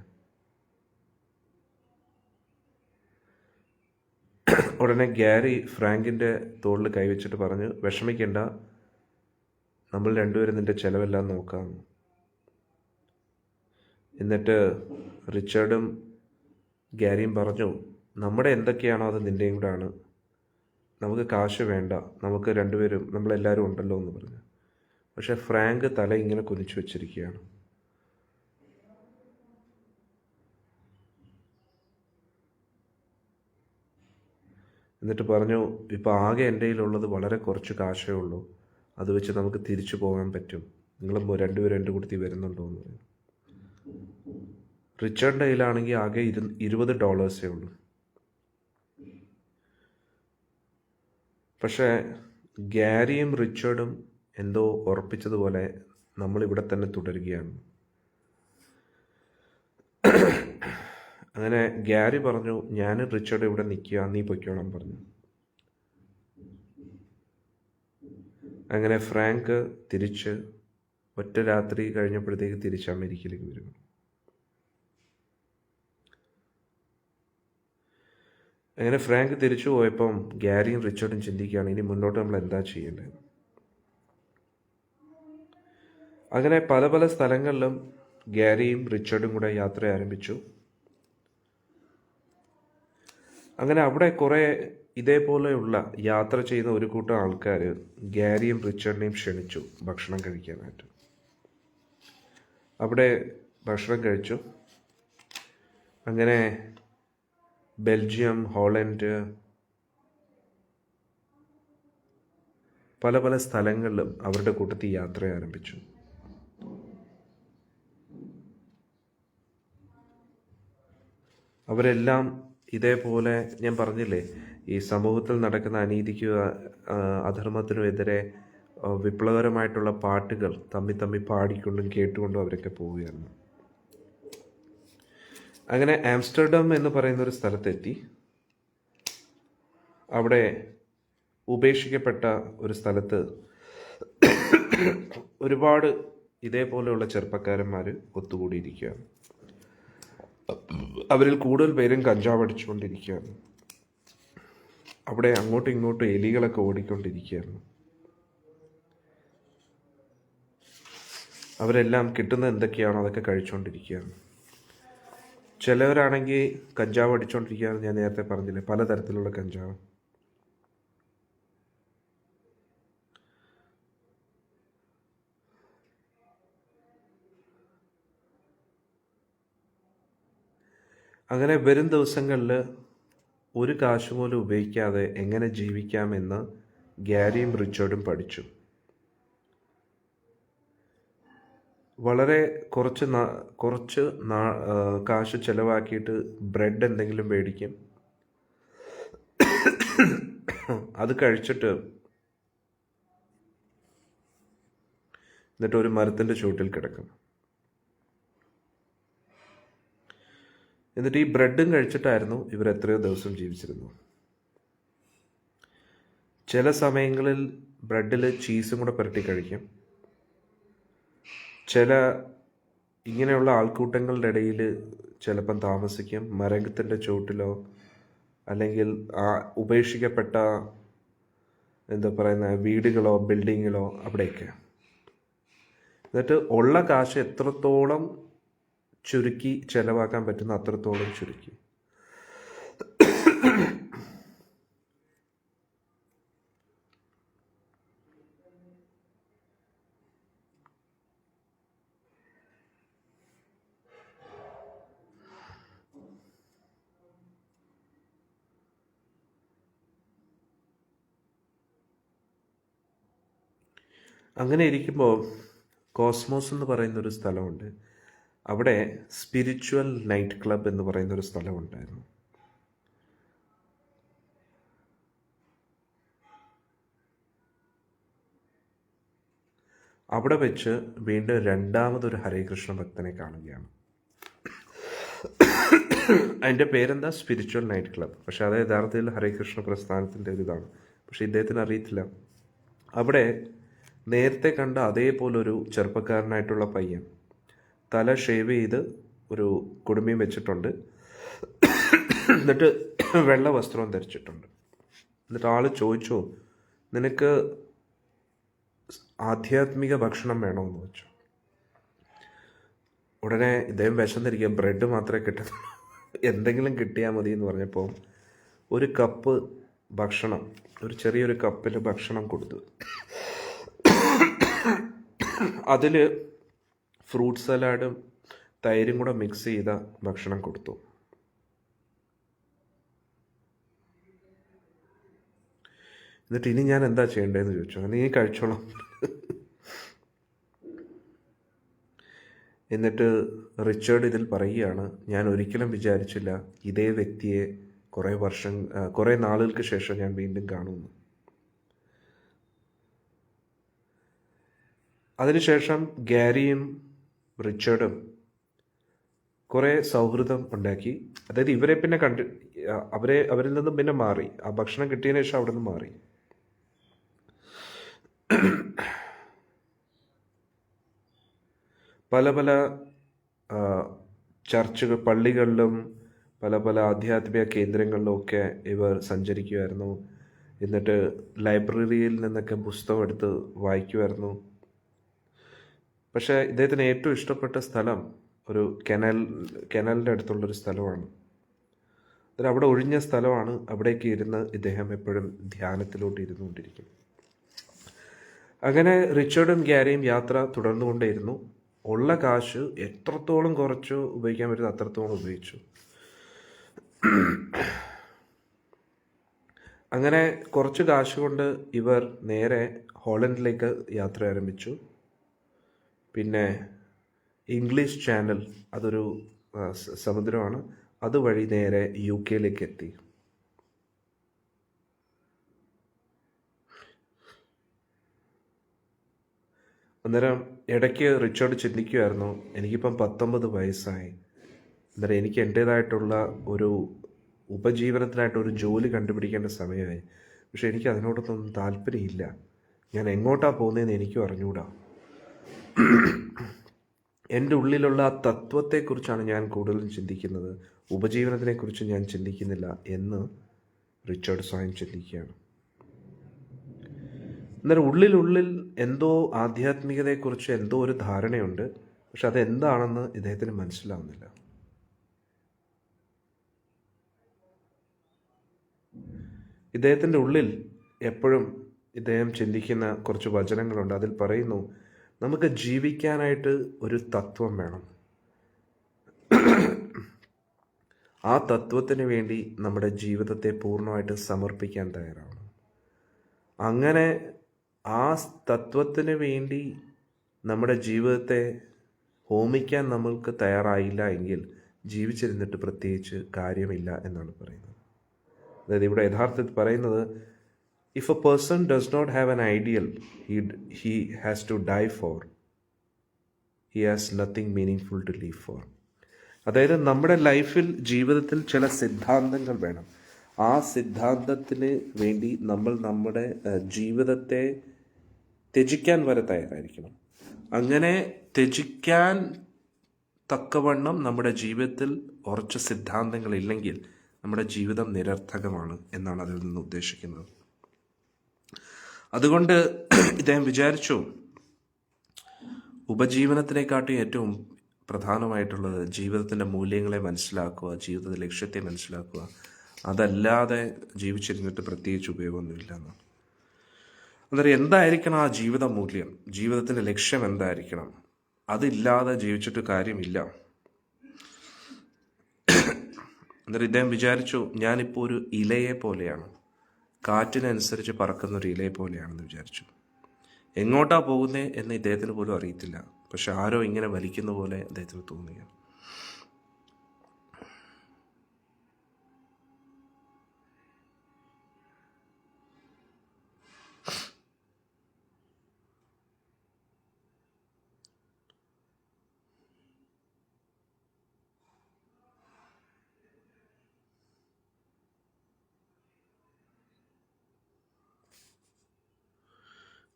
ഉടനെ ഗാരി ഫ്രാങ്കിൻ്റെ തോളിൽ കൈവച്ചിട്ട് പറഞ്ഞു, വിഷമിക്കണ്ട, നമ്മൾ രണ്ടുപേരും നിൻ്റെ ചിലവെല്ലാം നോക്കാം. എന്നിട്ട് റിച്ചേർഡും ഗാരിയും പറഞ്ഞു, നമ്മുടെ എന്തൊക്കെയാണോ അത് നിൻ്റെയും കൂടെ ആണ്, നമുക്ക് കാശ് വേണ്ട, നമുക്ക് രണ്ടുപേരും നമ്മളെല്ലാവരും ഉണ്ടല്ലോ എന്ന് പറഞ്ഞു. പക്ഷെ ഫ്രാങ്ക് തല ഇങ്ങനെ കുനിച്ചു വെച്ചിരിക്കുകയാണ്. എന്നിട്ട് പറഞ്ഞു, ഇപ്പോൾ ആകെ എൻ്റെ കയ്യിലുള്ളത് വളരെ കുറച്ച് കാശേ ഉള്ളൂ, അത് വെച്ച് നമുക്ക് തിരിച്ചു പോകാൻ പറ്റും, നിങ്ങൾ രണ്ടുപേരും എൻ്റെ കൂട്ടത്തിൽ വരുന്നുണ്ടോ എന്ന് പറഞ്ഞു. റിച്ചേർഡിൻ്റെ കയ്യിലാണെങ്കിൽ ആകെ $20 ഉള്ളൂ. പക്ഷേ ഗാരിയും റിച്ചേർഡും എന്തോ ഉറപ്പിച്ചതുപോലെ നമ്മളിവിടെ തന്നെ തുടരുകയാണ്. അങ്ങനെ ഗാരി പറഞ്ഞു, ഞാനും റിച്ചേർഡ് ഇവിടെ നിൽക്കുക, നീ പൊയ്ക്കോളാൻ പറഞ്ഞു. അങ്ങനെ ഫ്രാങ്ക് തിരിച്ച് ഒറ്റ രാത്രി കഴിഞ്ഞപ്പോഴത്തേക്ക് തിരിച്ച് അമേരിക്കയിലേക്ക് വരും. അങ്ങനെ ഫ്രാങ്ക് തിരിച്ചു പോയപ്പം ഗാരിയും റിച്ചേർഡും ചിന്തിക്കുകയാണ്, ഇനി മുന്നോട്ട് നമ്മൾ എന്താ ചെയ്യേണ്ടത്. അങ്ങനെ പല പല സ്ഥലങ്ങളിലും ഗാരിയും റിച്ചേർഡും കൂടെ യാത്ര ആരംഭിച്ചു. അങ്ങനെ അവിടെ കുറേ ഇതേപോലെയുള്ള യാത്ര ചെയ്യുന്ന ഒരു കൂട്ടം ആൾക്കാർ ഗാരിയും റിച്ചേർഡിനെയും ക്ഷണിച്ചു ഭക്ഷണം കഴിക്കാനായിട്ട്. അവിടെ ഭക്ഷണം കഴിച്ചു. അങ്ങനെ ബെൽജിയം, ഹോളണ്ട്, പല പല സ്ഥലങ്ങളിലും അവരുടെ കൂട്ടത്തിൽ യാത്ര ആരംഭിച്ചു. അവരെല്ലാം ഇതേപോലെ, ഞാൻ പറഞ്ഞില്ലേ, ഈ സമൂഹത്തിൽ നടക്കുന്ന അനീതിക്കും അധർമ്മത്തിനും എതിരെ വിപ്ലവകരമായിട്ടുള്ള പാട്ടുകൾ തമ്മി പാടിക്കൊണ്ടും കേട്ടുകൊണ്ടും അവരൊക്കെ പോവുകയായിരുന്നു. അങ്ങനെ ആംസ്റ്റർഡാം എന്ന് പറയുന്ന ഒരു സ്ഥലത്തെത്തി. അവിടെ ഉപേക്ഷിക്കപ്പെട്ട ഒരു സ്ഥലത്ത് ഒരുപാട് ഇതേപോലെയുള്ള ചെറുപ്പക്കാരന്മാർ ഒത്തുകൂടിയിരിക്കുകയാണ്. അവരിൽ കൂടുതൽ പേരും കഞ്ചാവ് അടിച്ചുകൊണ്ടിരിക്കുകയാണ്. അവിടെ അങ്ങോട്ടും ഇങ്ങോട്ടും എലികളൊക്കെ ഓടിക്കൊണ്ടിരിക്കുകയാണ്. അവരെല്ലാം കിട്ടുന്ന എന്തൊക്കെയാണോ അതൊക്കെ കഴിച്ചുകൊണ്ടിരിക്കുകയാണ്. ചിലവരാണെങ്കിൽ കഞ്ചാവ് അടിച്ചുകൊണ്ടിരിക്കുകയാണ്. ഞാൻ നേരത്തെ പറഞ്ഞില്ലേ, പലതരത്തിലുള്ള കഞ്ചാവ്. അങ്ങനെ വരും ദിവസങ്ങളിൽ ഒരു കാശ് പോലും ഉപയോഗിക്കാതെ എങ്ങനെ ജീവിക്കാമെന്ന് ഗാരിയും റിച്ചേർഡും പഠിച്ചു. വളരെ കുറച്ച് കാശ് ചിലവാക്കിയിട്ട് ബ്രെഡ് എന്തെങ്കിലും മേടിക്കും. അത് കഴിച്ചിട്ട് എന്നിട്ട് ഒരു മരത്തിൻ്റെ ചുവട്ടിൽ കിടക്കും. എന്നിട്ട് ഈ ബ്രെഡും കഴിച്ചിട്ടായിരുന്നു ഇവർ എത്രയോ ദിവസം ജീവിച്ചിരുന്നു. ചില സമയങ്ങളിൽ ബ്രെഡിൽ ചീസും കൂടെ പുരട്ടി കഴിക്കും. ചില ഇങ്ങനെയുള്ള ആൾക്കൂട്ടങ്ങളുടെ ഇടയിൽ ചിലപ്പം താമസിക്കും, മരത്തിൻ്റെ ചുവട്ടിലോ അല്ലെങ്കിൽ ആ ഉപേക്ഷിക്കപ്പെട്ട എന്താ പറയുന്ന വീടുകളോ ബിൽഡിങ്ങിലോ അവിടെയൊക്കെ. എന്നിട്ട് ഉള്ള കാശ് എത്രത്തോളം ചുരുക്കി ചിലവാക്കാൻ പറ്റുന്ന അത്രത്തോളം ചുരുക്കി. അങ്ങനെ ഇരിക്കുമ്പോൾ കോസ്മോസ് എന്ന് പറയുന്നൊരു സ്ഥലമുണ്ട്. അവിടെ സ്പിരിച്വൽ നൈറ്റ് ക്ലബ് എന്ന് പറയുന്നൊരു സ്ഥലമുണ്ടായിരുന്നു. അവിടെ വെച്ച് വീണ്ടും രണ്ടാമതൊരു ഹരേകൃഷ്ണ ഭക്തനെ കാണുകയാണ്. അതിൻ്റെ പേരെന്താ? Spiritual night club. പക്ഷെ അത് യഥാർത്ഥത്തിൽ ഹരേകൃഷ്ണ പ്രസ്ഥാനത്തിൻ്റെ ഒരു ഇതാണ്. പക്ഷെ ഇദ്ദേഹത്തിന് അറിയത്തില്ല. അവിടെ നേരത്തെ കണ്ട അതേപോലൊരു ചെറുപ്പക്കാരനായിട്ടുള്ള പയ്യൻ തല ഷേവ് ചെയ്ത് ഒരു കുടുമിയും വെച്ചിട്ടുണ്ട്. എന്നിട്ട് വെള്ള വസ്ത്രവും ധരിച്ചിട്ടുണ്ട്. എന്നിട്ട് ആൾ ചോദിച്ചു, നിനക്ക് ആധ്യാത്മിക ഭക്ഷണം വേണമെന്ന് വെച്ചു. ഉടനെ ഇദ്ദേഹം വിശന്നിരിക്കുക, ബ്രെഡ് മാത്രമേ കിട്ടുന്നുള്ളൂ, എന്തെങ്കിലും കിട്ടിയാൽ മതി എന്ന് പറഞ്ഞപ്പോൾ ഒരു കപ്പ് ഭക്ഷണം, ഒരു ചെറിയൊരു കപ്പിൽ ഭക്ഷണം കൊടുത്തു. അതിൽ ഫ്രൂട്ട് സലാഡും തൈരും കൂടെ മിക്സ് ചെയ്ത ഭക്ഷണം കൊടുത്തു. എന്നിട്ട് ഇനി ഞാൻ എന്താ ചെയ്യേണ്ടതെന്ന് ചോദിച്ചു. നീ കഴിച്ചോളാം. എന്നിട്ട് റിച്ചർഡ് ഇതിൽ പറയുകയാണ്, ഞാൻ ഒരിക്കലും വിചാരിച്ചില്ല ഇതേ വ്യക്തിയെ കുറേ നാളുകൾക്ക് ശേഷം ഞാൻ വീണ്ടും കാണുന്നു. അതിനുശേഷം ഗാരിയും റിച്ചർഡും കുറേ സൗഹൃദം ഉണ്ടാക്കി. അതായത് ഇവരെ പിന്നെ അവരിൽ നിന്നും പിന്നെ മാറി. ആ ഭക്ഷണം കിട്ടിയതിന് ശേഷം അവിടെ നിന്ന് മാറി. പല പല ചർച്ചുകൾ, പള്ളികളിലും പല പല ആധ്യാത്മിക കേന്ദ്രങ്ങളിലും ഒക്കെ ഇവർ സഞ്ചരിക്കുമായിരുന്നു. എന്നിട്ട് ലൈബ്രറിയിൽ നിന്നൊക്കെ പുസ്തകം എടുത്ത് വായിക്കുമായിരുന്നു. പക്ഷേ ഇദ്ദേഹത്തിന് ഏറ്റവും ഇഷ്ടപ്പെട്ട സ്ഥലം ഒരു കെനലിൻ്റെ അടുത്തുള്ളൊരു സ്ഥലമാണ്. അതിൽ അവിടെ ഒഴിഞ്ഞ സ്ഥലമാണ്. അവിടേക്ക് ഇരുന്ന് ഇദ്ദേഹം എപ്പോഴും ധ്യാനത്തിലോട്ട് ഇരുന്നുകൊണ്ടിരിക്കും. അങ്ങനെ റിച്ചർഡും ഗാരിയും യാത്ര തുടർന്നുകൊണ്ടേയിരുന്നു. ഉള്ള കാശ് എത്രത്തോളം കുറച്ച് ഉപയോഗിക്കാൻ പറ്റുന്ന അത്രത്തോളം ഉപയോഗിച്ചു. അങ്ങനെ കുറച്ച് കാശ് കൊണ്ട് ഇവർ നേരെ ഹോളണ്ടിലേക്ക് യാത്ര ആരംഭിച്ചു. പിന്നെ ഇംഗ്ലീഷ് ചാനൽ, അതൊരു സമുദ്രമാണ്, അതുവഴി നേരെ UK എത്തി. അന്നേരം ഇടയ്ക്ക് റിച്ചർഡ് ചിന്തിക്കുമായിരുന്നു, എനിക്കിപ്പം 19 വയസ്സായി. അന്നേരം എനിക്ക് എൻ്റേതായിട്ടുള്ള ഒരു ഉപജീവനത്തിനായിട്ടൊരു ജോലി കണ്ടുപിടിക്കേണ്ട സമയമായി. പക്ഷെ എനിക്ക് അതിനോടൊന്നും താല്പര്യമില്ല. ഞാൻ എങ്ങോട്ടാണ് പോകുന്നതെന്ന് എനിക്കും അറിഞ്ഞുകൂടാ. എൻ്റെ ഉള്ളിലുള്ള ആ തത്വത്തെക്കുറിച്ചാണ് ഞാൻ കൂടുതലും ചിന്തിക്കുന്നത്, ഉപജീവനത്തിനെക്കുറിച്ച് ഞാൻ ചിന്തിക്കുന്നില്ല എന്ന് റിച്ചർഡ് സ്വയം ചിന്തിക്കുകയാണ്. അന്നേരം ഉള്ളിൽ എന്തോ ആധ്യാത്മികതയെക്കുറിച്ച് എന്തോ ഒരു ധാരണയുണ്ട്. പക്ഷെ അതെന്താണെന്ന് ഇദ്ദേഹത്തിന് മനസ്സിലാവുന്നില്ല. ഇദ്ദേഹത്തിൻ്റെ ഉള്ളിൽ എപ്പോഴും ഇദ്ദേഹം ചിന്തിക്കുന്ന കുറച്ച് വചനങ്ങളുണ്ട്. അതിൽ പറയുന്നു, നമുക്ക് ജീവിക്കാനായിട്ട് ഒരു തത്വം വേണം. ആ തത്വത്തിന് വേണ്ടി നമ്മുടെ ജീവിതത്തെ പൂർണ്ണമായിട്ട് സമർപ്പിക്കാൻ തയ്യാറാവണം. അങ്ങനെ ആ തത്വത്തിന് വേണ്ടി നമ്മുടെ ജീവിതത്തെ ഹോമിക്കാൻ നമ്മൾക്ക് തയ്യാറായില്ല എങ്കിൽ ജീവിച്ചിരുന്നിട്ട് പ്രത്യേകിച്ച് കാര്യമില്ല എന്നാണ് പറയുന്നത്. അതായത് ഇവിടെ യഥാർത്ഥത്തിൽ പറയുന്നത്, If a person does not have an ideal he has to die for, he has nothing meaningful to live for. അതായത് നമ്മുടെ ലൈഫിൽ, ജീവിതത്തിൽ ചില സിദ്ധാന്തങ്ങൾ വേണം. ആ സിദ്ധാന്തത്തിന് വേണ്ടി നമ്മൾ നമ്മുടെ ജീവിതത്തെ ത്യജിക്കാൻ വരെ തയ്യാറായിരിക്കണം. അങ്ങനെ ത്യജിക്കാൻ തക്കവണ്ണം നമ്മുടെ ജീവിതത്തിൽ ഉറച്ച സിദ്ധാന്തങ്ങളില്ലെങ്കിൽ നമ്മുടെ ജീവിതം നിരർത്ഥകമാണ് എന്നാണ് അതിൽ നിന്ന് ഉദ്ദേശിക്കുന്നത്. അതുകൊണ്ട് ഇദ്ദേഹം വിചാരിച്ചു, ഉപജീവനത്തിനെക്കാട്ടും ഏറ്റവും പ്രധാനമായിട്ടുള്ളത് ജീവിതത്തിൻ്റെ മൂല്യങ്ങളെ മനസ്സിലാക്കുക, ജീവിതത്തിൻ്റെ ലക്ഷ്യത്തെ മനസ്സിലാക്കുക. അതല്ലാതെ ജീവിച്ചിരുന്നിട്ട് പ്രത്യേകിച്ച് ഉപയോഗമൊന്നുമില്ല എന്നാണ്. അന്നേരം എന്തായിരിക്കണം ആ ജീവിത മൂല്യം, ജീവിതത്തിൻ്റെ ലക്ഷ്യം എന്തായിരിക്കണം? അതില്ലാതെ ജീവിച്ചിട്ട് കാര്യമില്ല. അന്നേരം ഇദ്ദേഹം വിചാരിച്ചു, ഞാനിപ്പോൾ ഒരു ഇലയെ പോലെയാണ്, കാറ്റിനനുസരിച്ച് പറക്കുന്ന ഒരു ഇലയെ പോലെയാണെന്ന് വിചാരിച്ചു. എങ്ങോട്ടാ പോകുന്നേ എന്ന് ഇദ്ദേഹത്തിന് പോലും അറിയത്തില്ല. പക്ഷെ ആരോ ഇങ്ങനെ വലിക്കുന്ന പോലെ അദ്ദേഹത്തിന് തോന്നിയ.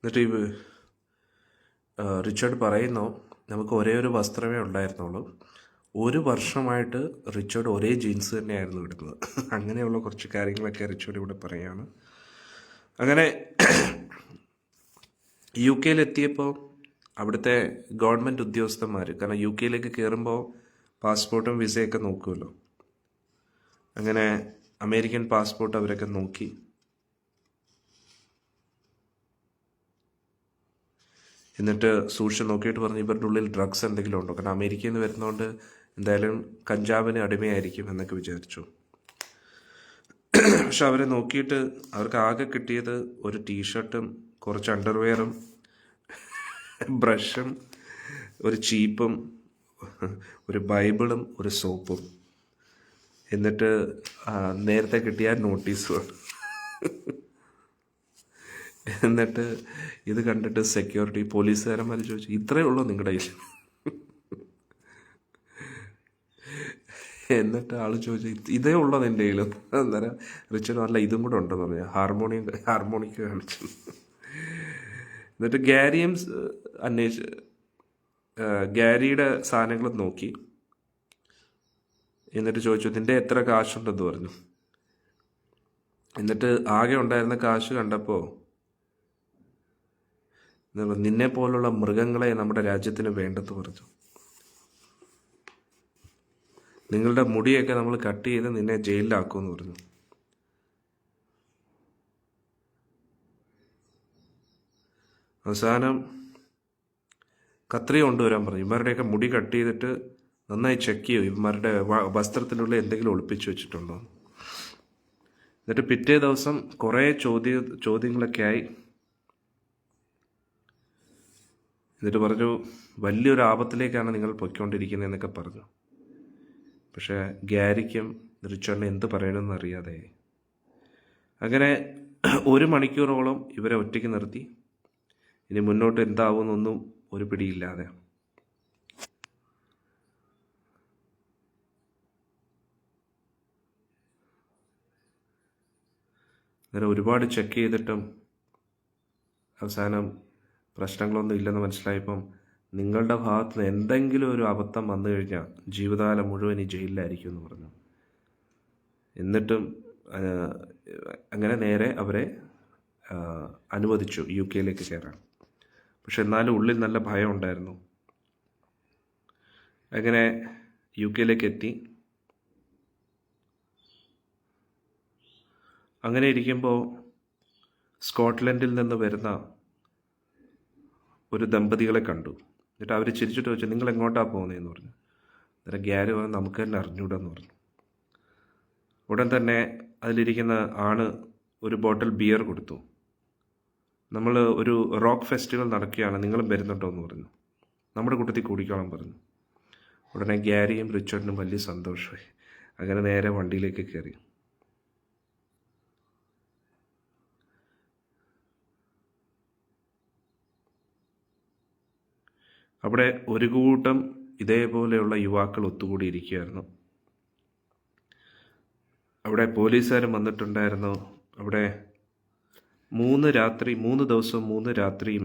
എന്നിട്ട് റിച്ചർഡ് പറയുന്നു, നമുക്ക് ഒരേ ഒരു വസ്ത്രമേ ഉണ്ടായിരുന്നുള്ളൂ. 1 വർഷമായിട്ട് റിച്ചർഡ് ഒരേ ജീൻസ് തന്നെയായിരുന്നു ഇടുന്നത്. അങ്ങനെയുള്ള കുറച്ച് കാര്യങ്ങളൊക്കെ റിച്ചർഡ് ഇവിടെ പറയുകയാണ്. അങ്ങനെ UK എത്തിയപ്പോൾ അവിടുത്തെ ഗവൺമെൻറ് ഉദ്യോഗസ്ഥന്മാർ, കാരണം UK കയറുമ്പോൾ പാസ്പോർട്ടും വിസയൊക്കെ നോക്കുമല്ലോ, അങ്ങനെ അമേരിക്കൻ പാസ്പോർട്ട് അവരൊക്കെ നോക്കി. എന്നിട്ട് സൂക്ഷിച്ച് നോക്കിയിട്ട് പറഞ്ഞു, ഇവരുടെ ഉള്ളിൽ ഡ്രഗ്സ് എന്തെങ്കിലും ഉണ്ടോ? കാരണം അമേരിക്കയിൽ നിന്ന് വരുന്നതുകൊണ്ട് എന്തായാലും കഞ്ചാവിന് അടിമയായിരിക്കും എന്നൊക്കെ വിചാരിച്ചു. പക്ഷെ അവരെ നോക്കിയിട്ട് അവർക്ക് ആകെ കിട്ടിയത് ഒരു ടീഷർട്ടും കുറച്ച് അണ്ടർവെയറും ബ്രഷും ഒരു ചീപ്പും ഒരു ബൈബിളും ഒരു സോപ്പും, എന്നിട്ട് നേരത്തെ കിട്ടിയ നോട്ടീസും. എന്നിട്ട് ഇത് കണ്ടിട്ട് സെക്യൂരിറ്റി പോലീസുകാരന്മാർ ചോദിച്ചു, ഇത്രയേ ഉള്ളൂ നിങ്ങളുടെ കയ്യിൽ? എന്നിട്ട് ആൾ ചോദിച്ചു, ഇതേ ഉള്ളോ നിൻ്റെ കയ്യിലും? അന്നേരം റിച്ചർഡ് അല്ല, ഇതും കൂടെ ഉണ്ടെന്ന് പറഞ്ഞു. ഹാർമോണിക്ക് കാണിച്ചു. എന്നിട്ട് ഗാരിയും അന്വേഷിച്ച് ഗാരിയുടെ സാധനങ്ങൾ നോക്കി. എന്നിട്ട് ചോദിച്ചു, നിൻ്റെ എത്ര കാശുണ്ടെന്ന് പറഞ്ഞു. എന്നിട്ട് ആകെ ഉണ്ടായിരുന്ന കാശ് കണ്ടപ്പോൾ, നിന്നെ പോലുള്ള മൃഗങ്ങളെ നമ്മുടെ രാജ്യത്തിന് വേണ്ടെന്ന് പറഞ്ഞു. നിങ്ങളുടെ മുടിയൊക്കെ നമ്മൾ കട്ട് ചെയ്ത് നിന്നെ ജയിലിലാക്കുമെന്ന് പറഞ്ഞു. അവസാനം കത്രിക കൊണ്ടുവരാൻ പറഞ്ഞു. ഇവരുടെയൊക്കെ മുടി കട്ട് ചെയ്തിട്ട് നന്നായി ചെക്ക് ചെയ്യും, ഇവന്മാരുടെ വസ്ത്രത്തിനുള്ളിൽ എന്തെങ്കിലും ഒളിപ്പിച്ചു വെച്ചിട്ടുണ്ടോ. എന്നിട്ട് പിറ്റേ ദിവസം കുറേ ചോദ്യങ്ങളൊക്കെ ആയി. എന്നിട്ട് പറഞ്ഞു, വലിയൊരു ആപത്തിലേക്കാണ് നിങ്ങൾ പൊയ്ക്കൊണ്ടിരിക്കുന്നതെന്നൊക്കെ പറഞ്ഞു. പക്ഷേ ഗാരിക്കും റിച്ചർഡിന് എന്ത് പറയണമെന്ന് അറിയാതെ. അങ്ങനെ 1 മണിക്കൂറോളം ഇവരെ ഒറ്റയ്ക്ക് നിർത്തി. ഇനി മുന്നോട്ട് എന്താവുമെന്നൊന്നും ഒരു പിടിയില്ലാതെ. അങ്ങനെ ഒരുപാട് ചെക്ക് ചെയ്തിട്ടും അവസാനം പ്രശ്നങ്ങളൊന്നും ഇല്ലെന്ന് മനസ്സിലായപ്പം, നിങ്ങളുടെ ഭാഗത്ത് നിന്ന് എന്തെങ്കിലും ഒരു അബദ്ധം വന്നു കഴിഞ്ഞാൽ ജീവിതകാലം മുഴുവൻ ഈ ജയിലിലായിരിക്കും എന്ന് പറഞ്ഞു. എന്നിട്ടും അങ്ങനെ നേരെ അവരെ അനുവദിച്ചു UK കയറാൻ. പക്ഷെ എന്നാലും ഉള്ളിൽ നല്ല ഭയം ഉണ്ടായിരുന്നു. അങ്ങനെ UK എത്തി. അങ്ങനെ ഇരിക്കുമ്പോൾ സ്കോട്ട്ലൻഡിൽ നിന്ന് വരുന്ന ഒരു ദമ്പതികളെ കണ്ടു. എന്നിട്ട് അവർ ചിരിച്ചിട്ട് വെച്ചു, നിങ്ങൾ എങ്ങോട്ടാണ് പോകുന്നതെന്ന് പറഞ്ഞു. അന്നേരം ഗ്യാരി നമുക്ക് തന്നെ അറിഞ്ഞൂടെന്ന് പറഞ്ഞു. ഉടൻ തന്നെ അതിലിരിക്കുന്ന ആണ് ഒരു ബോട്ടിൽ ബിയർ കൊടുത്തു. നമ്മൾ ഒരു റോക്ക് ഫെസ്റ്റിവൽ നടക്കുകയാണ്, നിങ്ങളും വരുന്നുണ്ടോ എന്ന് പറഞ്ഞു. നമ്മുടെ കൂട്ടത്തിൽ കൂടിക്കോളാൻ പറഞ്ഞു. ഉടനെ ഗ്യാരിയും റിച്ചർഡിനും വലിയ സന്തോഷമായി. അങ്ങനെ നേരെ വണ്ടിയിലേക്ക് കയറി. അവിടെ ഒരു കൂട്ടം ഇതേപോലെയുള്ള യുവാക്കൾ ഒത്തുകൂടിയിരിക്കുകയായിരുന്നു. അവിടെ പോലീസുകാരും വന്നിട്ടുണ്ടായിരുന്നു. അവിടെ 3 ദിവസവും 3 രാത്രിയും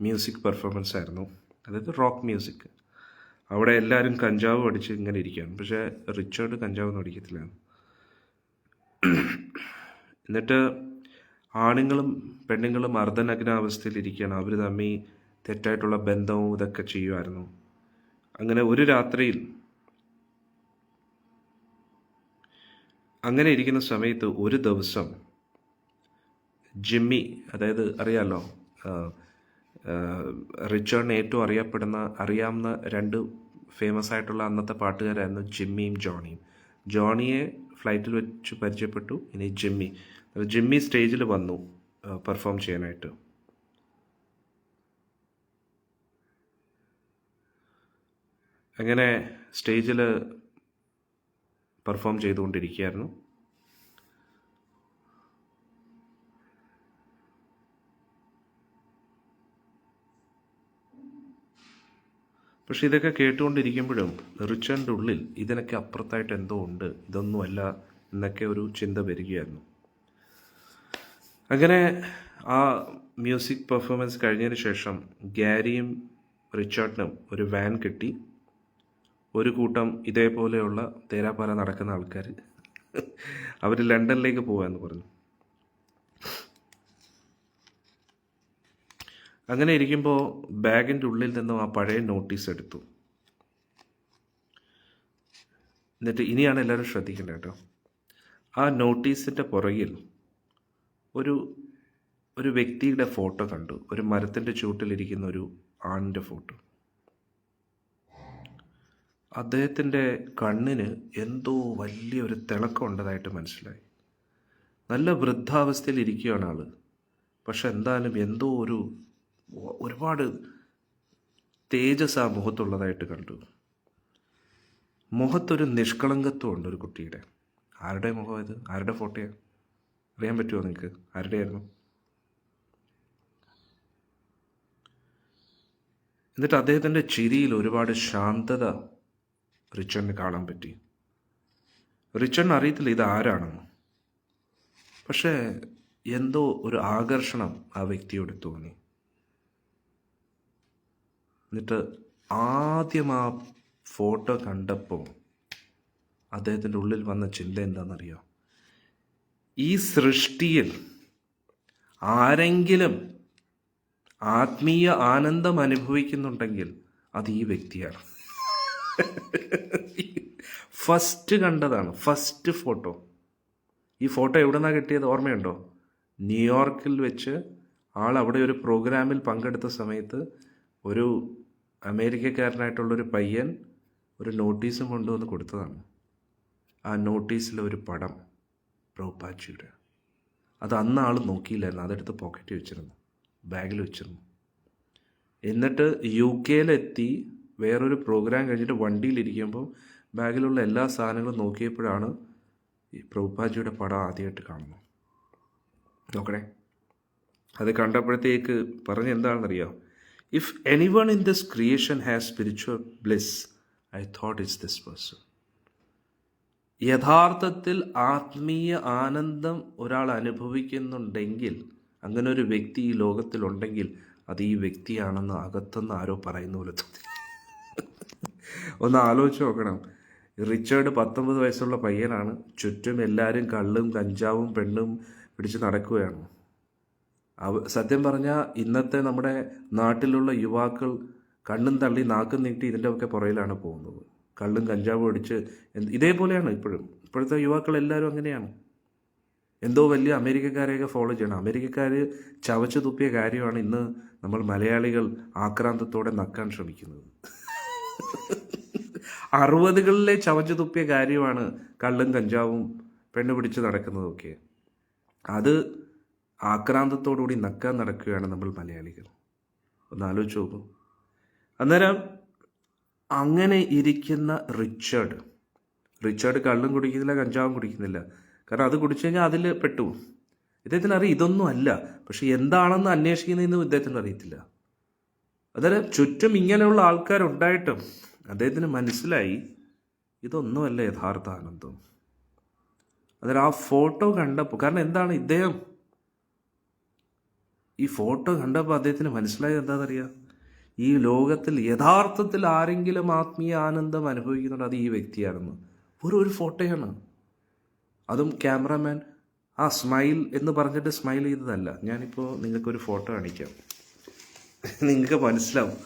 മ്യൂസിക് പെർഫോമൻസ് ആയിരുന്നു, അതായത് റോക്ക് മ്യൂസിക്. അവിടെ എല്ലാവരും കഞ്ചാവ് അടിച്ച് ഇങ്ങനെ ഇരിക്കുകയാണ്. പക്ഷേ റിച്ചാർഡ് കഞ്ചാവൊന്നും അടിക്കത്തില്ല. എന്നിട്ട് ആണുങ്ങളും പെണ്ണുങ്ങളും അർദ്ധനഗ്നാവസ്ഥയിലിരിക്കുകയാണ്. അവർ തമ്മിൽ തെറ്റായിട്ടുള്ള ബന്ധവും ഇതൊക്കെ ചെയ്യുമായിരുന്നു. അങ്ങനെ ഒരു രാത്രിയിൽ അങ്ങനെ ഇരിക്കുന്ന സമയത്ത് ഒരു ദിവസം ജിമ്മി, അതായത് അറിയാമല്ലോ, റിച്ചാർഡിന് ഏറ്റവും അറിയാവുന്ന 2 ഫേമസ് ആയിട്ടുള്ള അന്നത്തെ പാട്ടുകാരായിരുന്നു ജിമ്മിയും ജോണിയും. ജോണിയെ ഫ്ലൈറ്റിൽ വെച്ച് പരിചയപ്പെട്ടു. ഇനി ജിമ്മി സ്റ്റേജിൽ വന്നു പെർഫോം ചെയ്യാനായിട്ട്. അങ്ങനെ സ്റ്റേജിൽ പെർഫോം ചെയ്തുകൊണ്ടിരിക്കുകയായിരുന്നു. പക്ഷെ ഇതൊക്കെ കേട്ടുകൊണ്ടിരിക്കുമ്പോഴും റിച്ചാർഡിൻ്റെ ഉള്ളിൽ ഇതിനൊക്കെ അപ്പുറത്തായിട്ട് എന്തോ ഉണ്ട്, ഇതൊന്നുമല്ല എന്നൊക്കെ ഒരു ചിന്ത വരികയായിരുന്നു. അങ്ങനെ ആ മ്യൂസിക് പെർഫോമൻസ് കഴിഞ്ഞതിന് ശേഷം ഗാരിയും റിച്ചാർഡിനും ഒരു വാൻ കിട്ടി. ഒരു കൂട്ടം ഇതേപോലെയുള്ള തേരാപ്പാര നടക്കുന്ന ആൾക്കാർ അവർ ലണ്ടനിലേക്ക് പോകാമെന്ന് പറഞ്ഞു. അങ്ങനെ ഇരിക്കുമ്പോൾ ബാഗിൻ്റെ ഉള്ളിൽ നിന്നും ആ പഴയ നോട്ടീസ് എടുത്തു. എന്നിട്ട് ഇനിയാണ് എല്ലാവരും ശ്രദ്ധിക്കേണ്ടത് കേട്ടോ. ആ നോട്ടീസിൻ്റെ പുറകിൽ ഒരു വ്യക്തിയുടെ ഫോട്ടോ കണ്ടു. ഒരു മരത്തിൻ്റെ ചൂട്ടിലിരിക്കുന്ന ഒരു ആണിൻ്റെ ഫോട്ടോ. അദ്ദേഹത്തിൻ്റെ കണ്ണിന് എന്തോ വലിയൊരു തിളക്കം ഉണ്ടതായിട്ട് മനസ്സിലായി. നല്ല വൃദ്ധാവസ്ഥയിൽ ഇരിക്കുകയാണ് ആൾ. പക്ഷെ എന്തായാലും എന്തോ ഒരുപാട് തേജസ് ആ മുഖത്തുള്ളതായിട്ട് കണ്ടു. മുഖത്തൊരു നിഷ്കളങ്കത്വം ഉണ്ട് ഒരു കുട്ടിയുടെ. ആരുടെ മുഖം ഇത്? ആരുടെ ഫോട്ടോയാണ്? അറിയാൻ പറ്റുമോ നിങ്ങൾക്ക്? ആരുടെയായിരുന്നു? എന്നിട്ട് അദ്ദേഹത്തിൻ്റെ ചിരിയിൽ ഒരുപാട് ശാന്തത റിച്ചാർഡിന് കാണാൻ പറ്റി. റിച്ചാർഡിന് അറിയത്തില്ല ഇത് ആരാണെന്ന്. പക്ഷേ എന്തോ ഒരു ആകർഷണം ആ വ്യക്തിയോട് തോന്നി. എന്നിട്ട് ആദ്യം ആ ഫോട്ടോ കണ്ടപ്പോൾ അദ്ദേഹത്തിൻ്റെ ഉള്ളിൽ വന്ന ചിന്ത എന്താണെന്നറിയാം? ഈ സൃഷ്ടിയിൽ ആരെങ്കിലും ആത്മീയ ആനന്ദം അനുഭവിക്കുന്നുണ്ടെങ്കിൽ അത് ഈ വ്യക്തിയാണ്. ഫസ്റ്റ് കണ്ടതാണ്, ഫസ്റ്റ് ഫോട്ടോ. ഈ ഫോട്ടോ എവിടെ നിന്നാണ് കിട്ടിയത് ഓർമ്മയുണ്ടോ? ന്യൂയോർക്കിൽ വെച്ച് ആൾ അവിടെ ഒരു പ്രോഗ്രാമിൽ പങ്കെടുത്ത സമയത്ത് ഒരു അമേരിക്കക്കാരനായിട്ടുള്ളൊരു പയ്യൻ ഒരു നോട്ടീസും കൊണ്ടുവന്ന് കൊടുത്തതാണ്. ആ നോട്ടീസിലെ ഒരു പടം പ്രഭുപാദജിയുടെ. അത് അന്ന് ആൾ നോക്കിയില്ലായിരുന്നു, അതെടുത്ത് പോക്കറ്റിൽ വെച്ചിരുന്നു, ബാഗിൽ വെച്ചിരുന്നു. എന്നിട്ട് UK വേറൊരു പ്രോഗ്രാം കഴിഞ്ഞിട്ട് വണ്ടിയിലിരിക്കുമ്പോൾ ബാഗിലുള്ള എല്ലാ സാധനങ്ങളും നോക്കിയപ്പോഴാണ് ഈ പ്രഭുപാദജിയുടെ പടം ആദ്യമായിട്ട് കാണുന്നത്. നോക്കണേ, അത് കണ്ടപ്പോഴത്തേക്ക് പറഞ്ഞ എന്താണെന്നറിയാം? If anyone in this creation has spiritual bliss I thought it's this person. യഥാർത്ഥത്തിൽ ആത്മീയ ആനന്ദം ഒരാൾ അനുഭവിക്കുന്നുണ്ടെങ്കിൽ, അങ്ങനെ ഒരു വ്യക്തി ഈ ലോകത്തിലുണ്ടെങ്കിൽ അത് ഈ വ്യക്തിയാണെന്ന് അകത്തുനിന്ന് ആരോ പറയുന്ന പോലെ തോന്നി. ഒന്ന് ആലോചിച്ച് നോക്കണം. റിച്ചാർഡ് 19 വയസ്സുള്ള പയ്യനാണ്. ചുറ്റും എല്ലാവരും കള്ളും കഞ്ചാവും പെണ്ണും പിടിച്ച് നടക്കുകയാണ്. സത്യം പറഞ്ഞാൽ ഇന്നത്തെ നമ്മുടെ നാട്ടിലുള്ള യുവാക്കൾ കണ്ണും തള്ളി നാക്കും നീട്ടി ഇതിൻ്റെ ഒക്കെ പുറയിലാണ് പോകുന്നത്. കള്ളും കഞ്ചാവും അടിച്ച് ഇതേപോലെയാണ് ഇപ്പോഴത്തെ യുവാക്കൾ എല്ലാവരും അങ്ങനെയാണ്. എന്തോ വലിയ അമേരിക്കക്കാരെയൊക്കെ ഫോളോ ചെയ്യണം. അമേരിക്കക്കാർ ചവച്ചു തുപ്പിയ കാര്യമാണ് ഇന്ന് നമ്മൾ മലയാളികൾ ആക്രാന്തത്തോടെ നക്കാൻ ശ്രമിക്കുന്നത്. 60കളിലെ ചവച്ചു തുപ്പിയ കാര്യമാണ് കള്ളും കഞ്ചാവും പെണ്ണ് പിടിച്ച് നടക്കുന്നതൊക്കെ. അത് ആക്രാന്തത്തോടുകൂടി നക്കാൻ നടക്കുകയാണ് നമ്മൾ മലയാളികൾ. ഒന്ന് ആലോചിച്ച് നോക്കൂ. അന്നേരം അങ്ങനെ ഇരിക്കുന്ന റിച്ചാർഡ് കള്ളും കുടിക്കുന്നില്ല, കഞ്ചാവും കുടിക്കുന്നില്ല. കാരണം അത് കുടിച്ചു കഴിഞ്ഞാൽ അതിൽ പെട്ടു. ഇദ്ദേഹത്തിന് അറിയാം ഇതൊന്നും അല്ല. പക്ഷെ എന്താണെന്ന് അന്വേഷിക്കുന്നതെന്ന് ഇദ്ദേഹത്തിന് അറിയത്തില്ല. അതായത് ചുറ്റും ഇങ്ങനെയുള്ള ആൾക്കാരുണ്ടായിട്ടും അദ്ദേഹത്തിന് മനസ്സിലായി ഇതൊന്നുമല്ല യഥാർത്ഥ ആനന്ദം. അതായത് ആ ഫോട്ടോ കണ്ടപ്പോൾ, കാരണം എന്താണ് ഇദ്ദേഹം ഈ ഫോട്ടോ കണ്ടപ്പോൾ അദ്ദേഹത്തിന് മനസ്സിലായത് എന്താണെന്നറിയാം, ഈ ലോകത്തിൽ യഥാർത്ഥത്തിൽ ആരെങ്കിലും ആത്മീയ ആനന്ദം അനുഭവിക്കുന്നുണ്ട് അത് ഈ വ്യക്തിയാണെന്ന്. ഒരു ഫോട്ടോയാണ്, അതും ക്യാമറാമാൻ ആ സ്മൈൽ എന്ന് പറഞ്ഞിട്ട് സ്മൈൽ ചെയ്തതല്ല. ഞാനിപ്പോൾ നിങ്ങൾക്കൊരു ഫോട്ടോ കാണിക്കാം, നിങ്ങൾക്ക് മനസ്സിലാവും.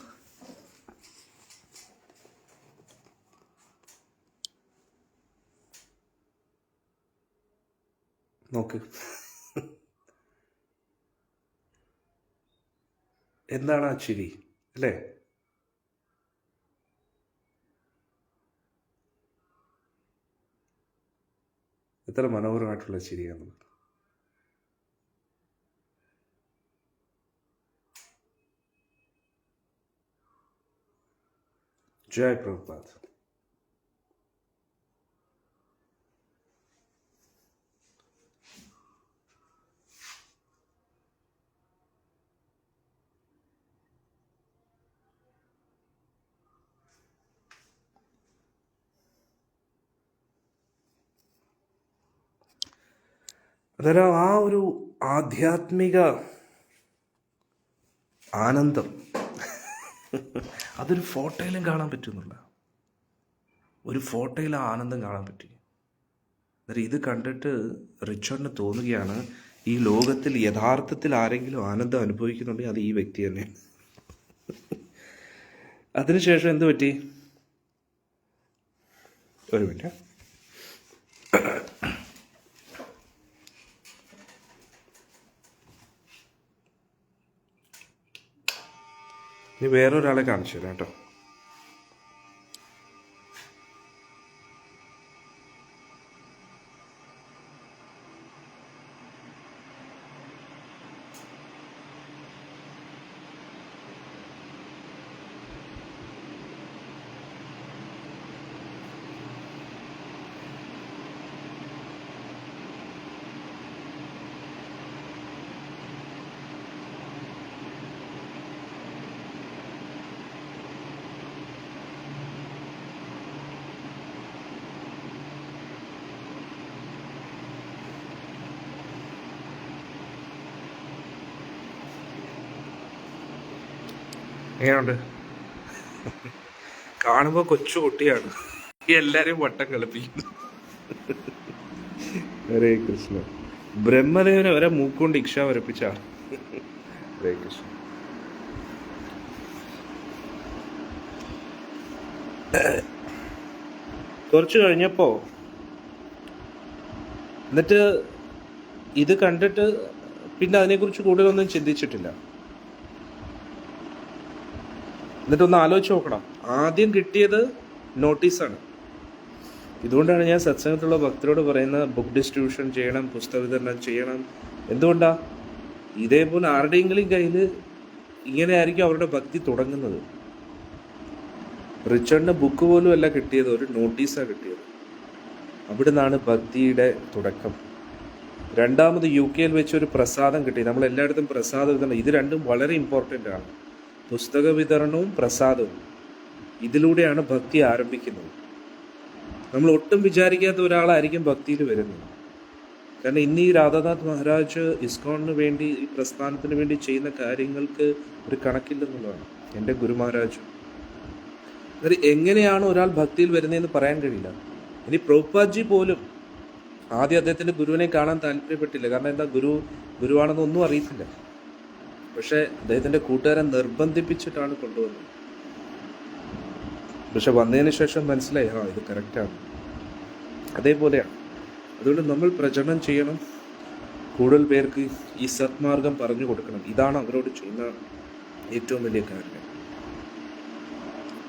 നോക്ക്, എന്താണ് ആ ചിരി അല്ലേ? എത്ര മനോഹരമായിട്ടുള്ള ചിരിയാണ്. ജയ് പ്രഭുപാദ്. അന്നേരം ആ ഒരു ആധ്യാത്മിക ആനന്ദം അതൊരു ഫോട്ടോയിലും കാണാൻ പറ്റുന്നില്ല. ഒരു ഫോട്ടോയിൽ ആ ആനന്ദം കാണാൻ പറ്റി. അന്നേരം ഇത് കണ്ടിട്ട് റിച്ചർഡിന് തോന്നുകയാണ്, ഈ ലോകത്തിൽ യഥാർത്ഥത്തിൽ ആരെങ്കിലും ആനന്ദം അനുഭവിക്കുന്നുണ്ടെങ്കിൽ അത് ഈ വ്യക്തി തന്നെ. അതിനുശേഷം എന്ത് പറ്റി? ഒരു മിനിറ്റ്. ഇനി വേറൊരാളെ കാണിച്ചു തരാം കേട്ടോ. എങ്ങനെയുണ്ട്? കാണുമ്പോൾ കൊച്ചു കുട്ടിയാണ്, എല്ലാരെയും വട്ടം കളിപ്പിക്കുന്നു. ഹരേ കൃഷ്ണ. ബ്രഹ്മദേവനെ വരെ മൂക്കൊണ്ട് ഇക്ഷ വരപ്പിച്ച. ഹരേ കൃഷ്ണ. കുറച്ച് കഴിഞ്ഞപ്പോ എന്നിട്ട് ഇത് കണ്ടിട്ട് പിന്നെ അതിനെക്കുറിച്ച് കൂടുതലൊന്നും ചിന്തിച്ചിട്ടില്ല. എന്നിട്ടൊന്ന് ആലോചിച്ച് നോക്കണം. ആദ്യം കിട്ടിയത് നോട്ടീസാണ്. ഇതുകൊണ്ടാണ് ഞാൻ സത്സംഗത്തുള്ള ഭക്തരോട് പറയുന്നത്, ബുക്ക് ഡിസ്ട്രിബ്യൂഷൻ ചെയ്യണം, പുസ്തക വിതരണം ചെയ്യണം. എന്തുകൊണ്ടാ? ഇതേപോലെ ആരുടെയെങ്കിലും കയ്യിൽ ഇങ്ങനെ ആയിരിക്കും അവരുടെ ഭക്തി തുടങ്ങുന്നത്. റിച്ചർഡിന് ബുക്ക് പോലും അല്ല കിട്ടിയത്, ഒരു നോട്ടീസാണ് കിട്ടിയത്. അവിടെ നിന്നാണ് ഭക്തിയുടെ തുടക്കം. രണ്ടാമത് UK വെച്ചൊരു പ്രസാദം കിട്ടി. നമ്മൾ എല്ലായിടത്തും പ്രസാദ വിതരണം, ഇത് രണ്ടും വളരെ ഇമ്പോർട്ടൻ്റ് ആണ്. പുസ്തക വിതരണവും പ്രസാദവും, ഇതിലൂടെയാണ് ഭക്തി ആരംഭിക്കുന്നത്. നമ്മൾ ഒട്ടും വിചാരിക്കാത്ത ഒരാളായിരിക്കും ഭക്തിയിൽ വരുന്നത്. കാരണം ഇന്ന് ഈ രാധാനാഥ് മഹാരാജ് ഇസ്കോണിന് വേണ്ടി, ഈ പ്രസ്ഥാനത്തിന് വേണ്ടി ചെയ്യുന്ന കാര്യങ്ങൾക്ക് ഒരു കണക്കില്ലെന്നുള്ളതാണ്. എൻ്റെ ഗുരു മഹാരാജ് എങ്ങനെയാണ് ഒരാൾ ഭക്തിയിൽ വരുന്നതെന്ന് പറയാൻ കഴിയില്ല. ഇനി പ്രഭുപാദ്ജി പോലും ആദ്യം അദ്ദേഹത്തിൻ്റെ ഗുരുവിനെ കാണാൻ താല്പര്യപ്പെട്ടില്ല. കാരണം എന്താ, ഗുരുവാണെന്നൊന്നും അറിയത്തില്ല. പക്ഷെ അദ്ദേഹത്തിൻ്റെ കൂട്ടുകാരൻ നിർബന്ധിപ്പിച്ചിട്ടാണ് കൊണ്ടുവന്നത്. പക്ഷെ വന്നതിന് ശേഷം മനസ്സിലായി, ഇത് കറക്റ്റാണ്. അതേപോലെയാണ്. അതുകൊണ്ട് നമ്മൾ പ്രചരണം ചെയ്യണം, കൂടുതൽ പേർക്ക് ഈ സത്മാർഗം പറഞ്ഞു കൊടുക്കണം. ഇതാണ് അവരോട് ചെയ്യുന്ന ഏറ്റവും വലിയ കാര്യം.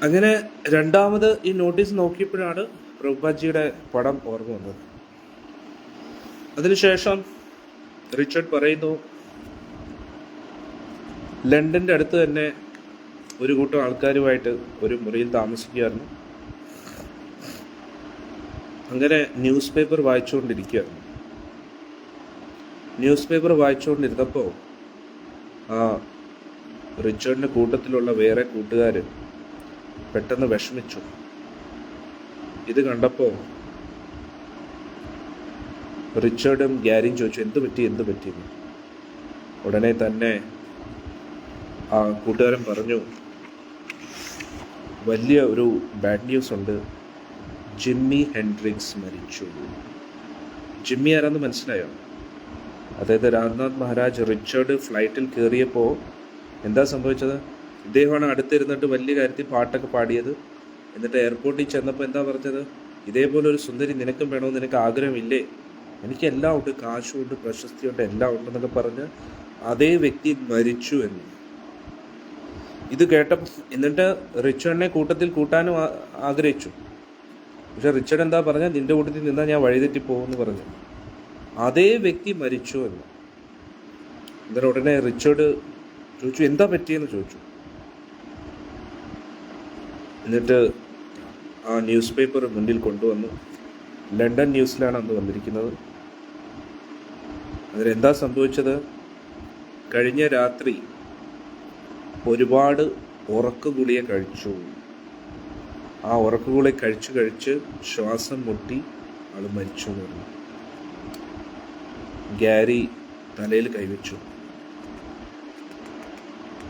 അങ്ങനെ രണ്ടാമത് ഈ നോട്ടീസ് നോക്കിയപ്പോഴാണ് പ്രഭുപാദ്ജിയുടെ പടം ഓർമ്മ വന്നത്. അതിനുശേഷം റിച്ചർഡ് പറയുന്നു, ലണ്ടൻ്റെ അടുത്ത് തന്നെ ഒരു കൂട്ടം ആൾക്കാരുമായിട്ട് ഒരു മുറിയിൽ താമസിക്കുകയായിരുന്നു. അങ്ങനെ ന്യൂസ് പേപ്പർ വായിച്ചുകൊണ്ടിരിക്കുകയായിരുന്നു. ന്യൂസ് പേപ്പർ വായിച്ചുകൊണ്ടിരുന്നപ്പോൾ റിച്ചർഡിൻ്റെ കൂട്ടത്തിലുള്ള വേറെ കൂട്ടുകാർ പെട്ടെന്ന് വിഷമിച്ചു. ഇത് കണ്ടപ്പോൾ റിച്ചർഡും ഗ്യാരിയും ചോദിച്ചു, എന്ത് പറ്റിയെന്ന്. ഉടനെ തന്നെ ആ കൂട്ടുകാരൻ പറഞ്ഞു, വലിയ ഒരു ബാഡ് ന്യൂസ് ഉണ്ട്, ജിമ്മി ഹെൻഡ്രിക്സ് മരിച്ചു. ജിമ്മി ആരാന്ന് മനസ്സിലായോ? അതായത് രാംനാഥ് മഹാരാജ് റിച്ചർഡ് ഫ്ലൈറ്റിൽ കയറിയപ്പോൾ എന്താ സംഭവിച്ചത്? ഇദ്ദേഹമാണ് അടുത്തിരുന്നിട്ട് വലിയ കാര്യത്തിൽ പാട്ടൊക്കെ പാടിയത്. എന്നിട്ട് എയർപോർട്ടിൽ ചെന്നപ്പോൾ എന്താ പറഞ്ഞത്? ഇതേപോലെ ഒരു സുന്ദരി നിനക്കും വേണമെന്ന് നിനക്ക് ആഗ്രഹമില്ലേ? എനിക്ക് എല്ലാം ഉണ്ട്, കാശുമുണ്ട്, പ്രശസ്തിയുണ്ട്, എല്ലാം ഉണ്ടെന്നൊക്കെ പറഞ്ഞ് അതേ വ്യക്തി മരിച്ചു എന്ന്. ഇത് കേട്ടപ്പോൾ എന്നിട്ട് റിച്ചർഡിനെ കൂട്ടത്തിൽ കൂട്ടാനും ആഗ്രഹിച്ചു. പക്ഷെ റിച്ചർഡ് എന്താ പറഞ്ഞാൽ, നിന്റെ കൂട്ടത്തിൽ നിന്നാൽ ഞാൻ വഴിതെറ്റി പോകുമെന്ന് പറഞ്ഞു. അതേ വ്യക്തി മരിച്ചു എന്ന്. എന്നിട്ട് ഉടനെ റിച്ചർഡ് ചോദിച്ചു, എന്താ പറ്റിയെന്ന് ചോദിച്ചു. എന്നിട്ട് ആ ന്യൂസ് പേപ്പർ മുന്നിൽ കൊണ്ടുവന്നു. ലണ്ടൻ ന്യൂസിലാണ് അന്ന് വന്നിരിക്കുന്നത്. അതിലെന്താ സംഭവിച്ചത്? കഴിഞ്ഞ രാത്രി ഒരുപാട് ഉറക്കഗുളിക കഴിച്ചു. ആ ഉറക്കഗുളിക കഴിച്ച് ശ്വാസം മുട്ടി ആൾ മരിച്ചു എന്ന് പറഞ്ഞു. ഗ്യാരി തലയിൽ കൈവച്ചു.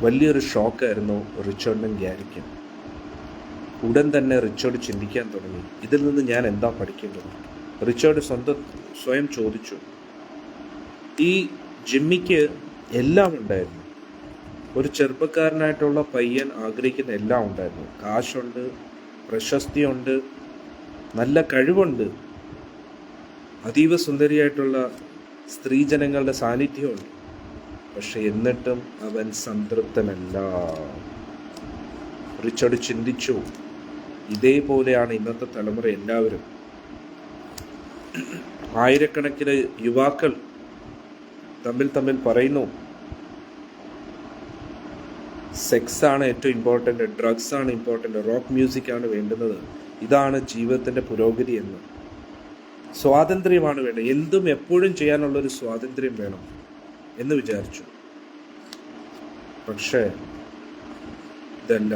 വലിയൊരു ഷോക്കായിരുന്നു റിച്ചർഡിനും ഗ്യാരിക്കും. ഉടൻ തന്നെ റിച്ചർഡ് ചിന്തിക്കാൻ തുടങ്ങി, ഇതിൽ നിന്ന് ഞാൻ എന്താ പഠിക്കേണ്ടത്? റിച്ചർഡ് സ്വയം ചോദിച്ചു. ഈ ജിമ്മിക്ക് എല്ലാം ഉണ്ടായിരുന്നു. ഒരു ചെറുപ്പക്കാരനായിട്ടുള്ള പയ്യൻ ആഗ്രഹിക്കുന്ന എല്ലാം ഉണ്ടായിരുന്നു. കാശുണ്ട്, പ്രശസ്തിയുണ്ട്, നല്ല കഴിവുണ്ട്, അതീവ സുന്ദരിയായിട്ടുള്ള സ്ത്രീജനങ്ങളുടെ സാന്നിധ്യമുണ്ട്. പക്ഷെ എന്നിട്ടും അവൻ സംതൃപ്തനല്ല. റിച്ചർഡ് ചിന്തിച്ചു, ഇതേപോലെയാണ് ഇന്നത്തെ തലമുറ എല്ലാവരും. ആയിരക്കണക്കിന് യുവാക്കൾ തമ്മിൽ പറയുന്നു, സെക്സ് ആണ് ഏറ്റവും ഇമ്പോർട്ടൻ്റ്, ഡ്രഗ്സ് ആണ് ഇമ്പോർട്ടൻ്റ്, റോക്ക് മ്യൂസിക് ആണ് വേണ്ടുന്നത്, ഇതാണ് ജീവിതത്തിൻ്റെ പുരോഗതി എന്ന്. സ്വാതന്ത്ര്യമാണ് വേണ്ടത്, എന്തും എപ്പോഴും ചെയ്യാനുള്ളൊരു സ്വാതന്ത്ര്യം വേണം എന്ന് വിചാരിച്ചു. പക്ഷേ ഇതല്ല.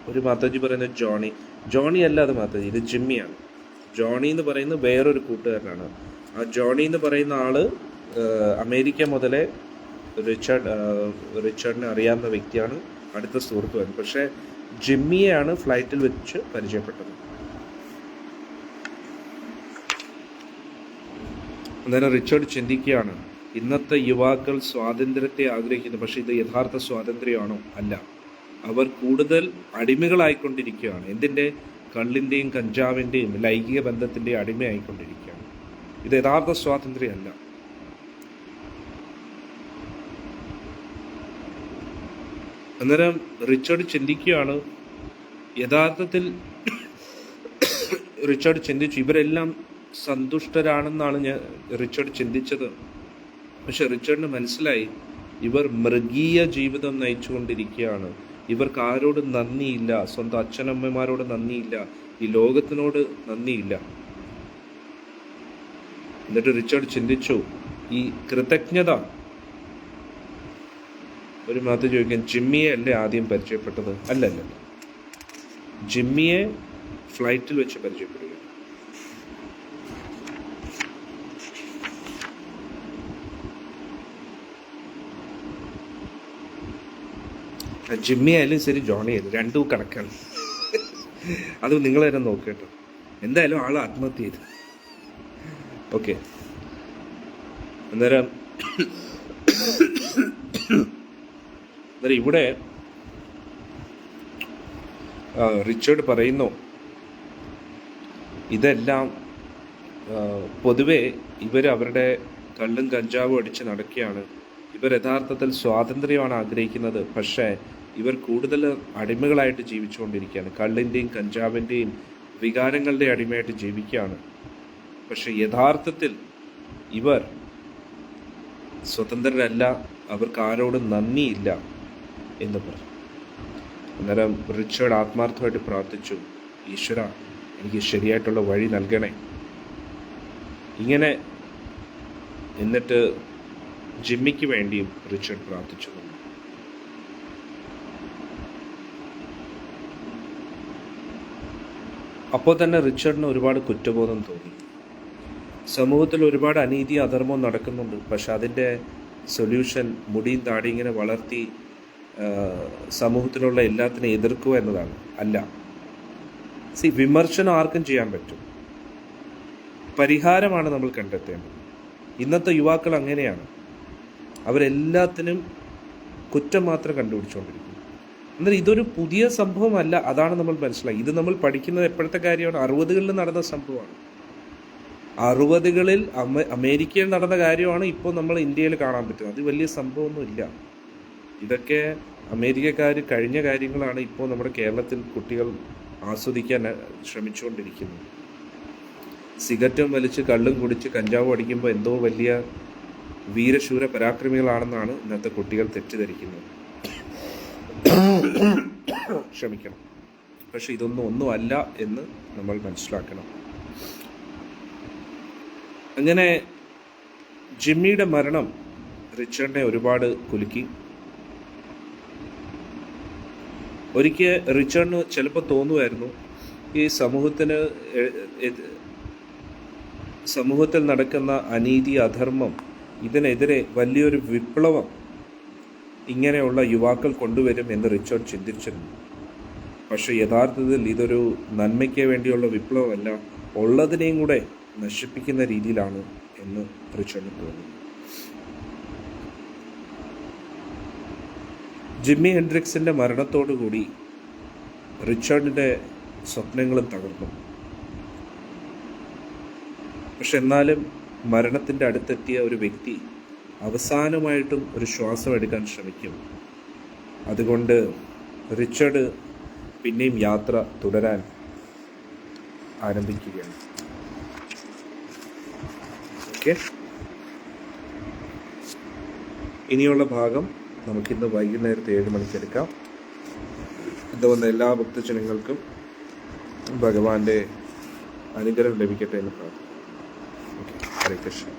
ഒരു മാതാജി പറയുന്നത് ജോണി അല്ല, അത് മാതാജി, ഇത് ജിമ്മിയാണ്. ജോണി എന്ന് പറയുന്നത് വേറൊരു കൂട്ടുകാരനാണ്. ആ ജോണി എന്ന് പറയുന്ന ആള് അമേരിക്ക മുതലേ റിച്ചർഡിനെ അറിയാവുന്ന വ്യക്തിയാണ്, അടുത്ത സുഹൃത്തുമാണ്. പക്ഷേ ജിമ്മിയെയാണ് ഫ്ലൈറ്റിൽ വെച്ച് പരിചയപ്പെട്ടത്. അന്നേരം റിച്ചർഡ് ചിന്തിക്കുകയാണ്, ഇന്നത്തെ യുവാക്കൾ സ്വാതന്ത്ര്യത്തെ ആഗ്രഹിക്കുന്നു, പക്ഷെ ഇത് യഥാർത്ഥ സ്വാതന്ത്ര്യമാണോ? അല്ല. അവർ കൂടുതൽ അടിമകളായിക്കൊണ്ടിരിക്കുകയാണ്. എന്തിൻ്റെ? കള്ളിൻ്റെയും കഞ്ചാവിൻ്റെയും ലൈംഗിക ബന്ധത്തിൻ്റെയും അടിമയായിക്കൊണ്ടിരിക്കുകയാണ്. ഇത് യഥാർത്ഥ സ്വാതന്ത്ര്യമല്ല. അന്നേരം റിച്ചർഡ് ചിന്തിക്കുകയാണ്, യഥാർത്ഥത്തിൽ റിച്ചർഡ് ചിന്തിച്ചു, ഇവരെല്ലാം സന്തുഷ്ടരാണെന്നാണ് റിച്ചർഡ് ചിന്തിച്ചത്. പക്ഷെ റിച്ചർഡിന് മനസ്സിലായി, ഇവർ മൃഗീയ ജീവിതം നയിച്ചുകൊണ്ടിരിക്കുകയാണ്. ഇവർക്ക് ആരോടും നന്ദിയില്ല, സ്വന്തം അച്ഛനമ്മമാരോട് നന്ദിയില്ല, ഈ ലോകത്തിനോട് നന്ദിയില്ല. എന്നിട്ട് റിച്ചർഡ് ചിന്തിച്ചു, ഈ കൃതജ്ഞത, ഒരു മാതൃ ചോദിക്കാൻ, ജിമ്മിയെ അല്ലേ ആദ്യം പരിചയപ്പെട്ടത്? അല്ലല്ല, ജിമ്മിയെ ഫ്ലൈറ്റിൽ വെച്ച് പരിചയപ്പെടുക. ജിമ്മി ആയാലും ശരി, ജോണി ആയാലും രണ്ടും കണക്കാണ്. അത് നിങ്ങൾ തന്നെ നോക്കട്ടോ. എന്തായാലും ആൾ ആത്മഹത്യ ചെയ്തു. ഓക്കെ. അന്നേരം ഇവിടെ റിച്ചർഡ് പറയുന്നു, ഇതെല്ലാം പൊതുവെ ഇവർ അവരുടെ കള്ളും കഞ്ചാവും അടിച്ച് നടക്കുകയാണ്. ഇവർ യഥാർത്ഥത്തിൽ സ്വാതന്ത്ര്യമാണ് ആഗ്രഹിക്കുന്നത്. പക്ഷേ ഇവർ കൂടുതൽ അടിമകളായിട്ട് ജീവിച്ചുകൊണ്ടിരിക്കുകയാണ്. കള്ളിൻ്റെയും കഞ്ചാവിൻ്റെയും വികാരങ്ങളുടെ അടിമയായിട്ട് ജീവിക്കുകയാണ്. പക്ഷെ യഥാർത്ഥത്തിൽ ഇവർ സ്വതന്ത്രരല്ല, അവർക്ക് ആരോടും നന്ദിയില്ല എന്ന് പറഞ്ഞു. അന്നേരം റിച്ചർഡ് ആത്മാർത്ഥമായിട്ട് പ്രാർത്ഥിച്ചു, ഈശ്വര, എനിക്ക് ശരിയായിട്ടുള്ള വഴി നൽകണേ. ഇങ്ങനെ എന്നിട്ട് ജിമ്മിക്ക് വേണ്ടിയും റിച്ചർഡ് പ്രാർത്ഥിച്ചു. അപ്പോൾ തന്നെ റിച്ചർഡിന് ഒരുപാട് കുറ്റബോധം തോന്നി. സമൂഹത്തിൽ ഒരുപാട് അനീതി അധർമ്മം നടക്കുന്നുണ്ട്, പക്ഷെ അതിൻ്റെ സൊല്യൂഷൻ മുടിയും താടി ഇങ്ങനെ വളർത്തി സമൂഹത്തിലുള്ള എല്ലാത്തിനും എതിർക്കുക എന്നതാണ് അല്ല. വിമർശനം ആർക്കും ചെയ്യാൻ പറ്റും, പരിഹാരമാണ് നമ്മൾ കണ്ടെത്തേണ്ടത്. ഇന്നത്തെ യുവാക്കൾ അങ്ങനെയാണ്, അവരെല്ലാത്തിനും കുറ്റം മാത്രം കണ്ടുപിടിച്ചുകൊണ്ടിരിക്കുന്നു. എന്നാൽ ഇതൊരു പുതിയ സംഭവമല്ല, അതാണ് നമ്മൾ മനസ്സിലാക്കി. ഇത് നമ്മൾ പഠിക്കുന്നത് എപ്പോഴത്തെ കാര്യമാണ്? 60കളിൽ നടന്ന സംഭവമാണ്. 60കളിൽ അമേരിക്കയിൽ നടന്ന കാര്യമാണ് ഇപ്പോൾ നമ്മൾ ഇന്ത്യയിൽ കാണാൻ പറ്റുന്നത്. അത് വലിയ സംഭവമൊന്നുമില്ല. ഇതൊക്കെ അമേരിക്കക്കാർ കഴിഞ്ഞ കാര്യങ്ങളാണ് ഇപ്പോൾ നമ്മുടെ കേരളത്തിൽ കുട്ടികൾ ആസ്വദിക്കാൻ ശ്രമിച്ചുകൊണ്ടിരിക്കുന്നത്. സിഗരറ്റും വലിച്ച് കള്ളും കുടിച്ച് കഞ്ചാവും അടിക്കുമ്പോൾ എന്തോ വലിയ വീരശൂര പരാക്രമികളാണെന്നാണ് ഇന്നത്തെ കുട്ടികൾ തെറ്റിദ്ധരിക്കുന്നത്. ക്ഷമിക്കണം, പക്ഷെ ഒന്നും അല്ല എന്ന് നമ്മൾ മനസ്സിലാക്കണം. അങ്ങനെ ജിമ്മിയുടെ മരണം റിച്ചർഡിനെ ഒരുപാട് കുലുക്കി. ഒരിക്കൽ റിച്ചർഡിന് ചിലപ്പോൾ തോന്നുമായിരുന്നു, ഈ സമൂഹത്തിൽ നടക്കുന്ന അനീതി അധർമ്മം, ഇതിനെതിരെ വലിയൊരു വിപ്ലവം ഇങ്ങനെയുള്ള യുവാക്കൾ കൊണ്ടുവരും എന്ന് റിച്ചർഡ് ചിന്തിച്ചിരുന്നു. പക്ഷെ യഥാർത്ഥത്തിൽ ഇതൊരു നന്മയ്ക്ക് വേണ്ടിയുള്ള വിപ്ലവമല്ല, ഉള്ളതിനെയും കൂടെ നശിപ്പിക്കുന്ന രീതിയിലാണ് എന്ന് റിച്ചർഡിന് തോന്നി. ജിമ്മി ഹെൻഡ്രിക്സിൻ്റെ മരണത്തോടുകൂടി റിച്ചർഡിൻ്റെ സ്വപ്നങ്ങളും തകർന്നു. പക്ഷെ എന്നാലും മരണത്തിൻ്റെ അടുത്തെത്തിയ ഒരു വ്യക്തി അവസാനമായിട്ടും ഒരു ശ്വാസം എടുക്കാൻ ശ്രമിക്കും. അതുകൊണ്ട് റിച്ചർഡ് പിന്നെയും യാത്ര തുടരാൻ ആരംഭിക്കുകയാണ്. ഓക്കെ, ഇനിയുള്ള ഭാഗം നമുക്കിന്ന് വൈകുന്നേരത്തെ 7 മണിക്ക് എടുക്കാം. ഇതുവന്ന എല്ലാ ഭക്തജനങ്ങൾക്കും ഭഗവാന്റെ അനുഗ്രഹം ലഭിക്കട്ടെ എന്ന് പ്രാർത്ഥിക്കുന്നു. ഓക്കെ, ഹരേ കൃഷ്ണ.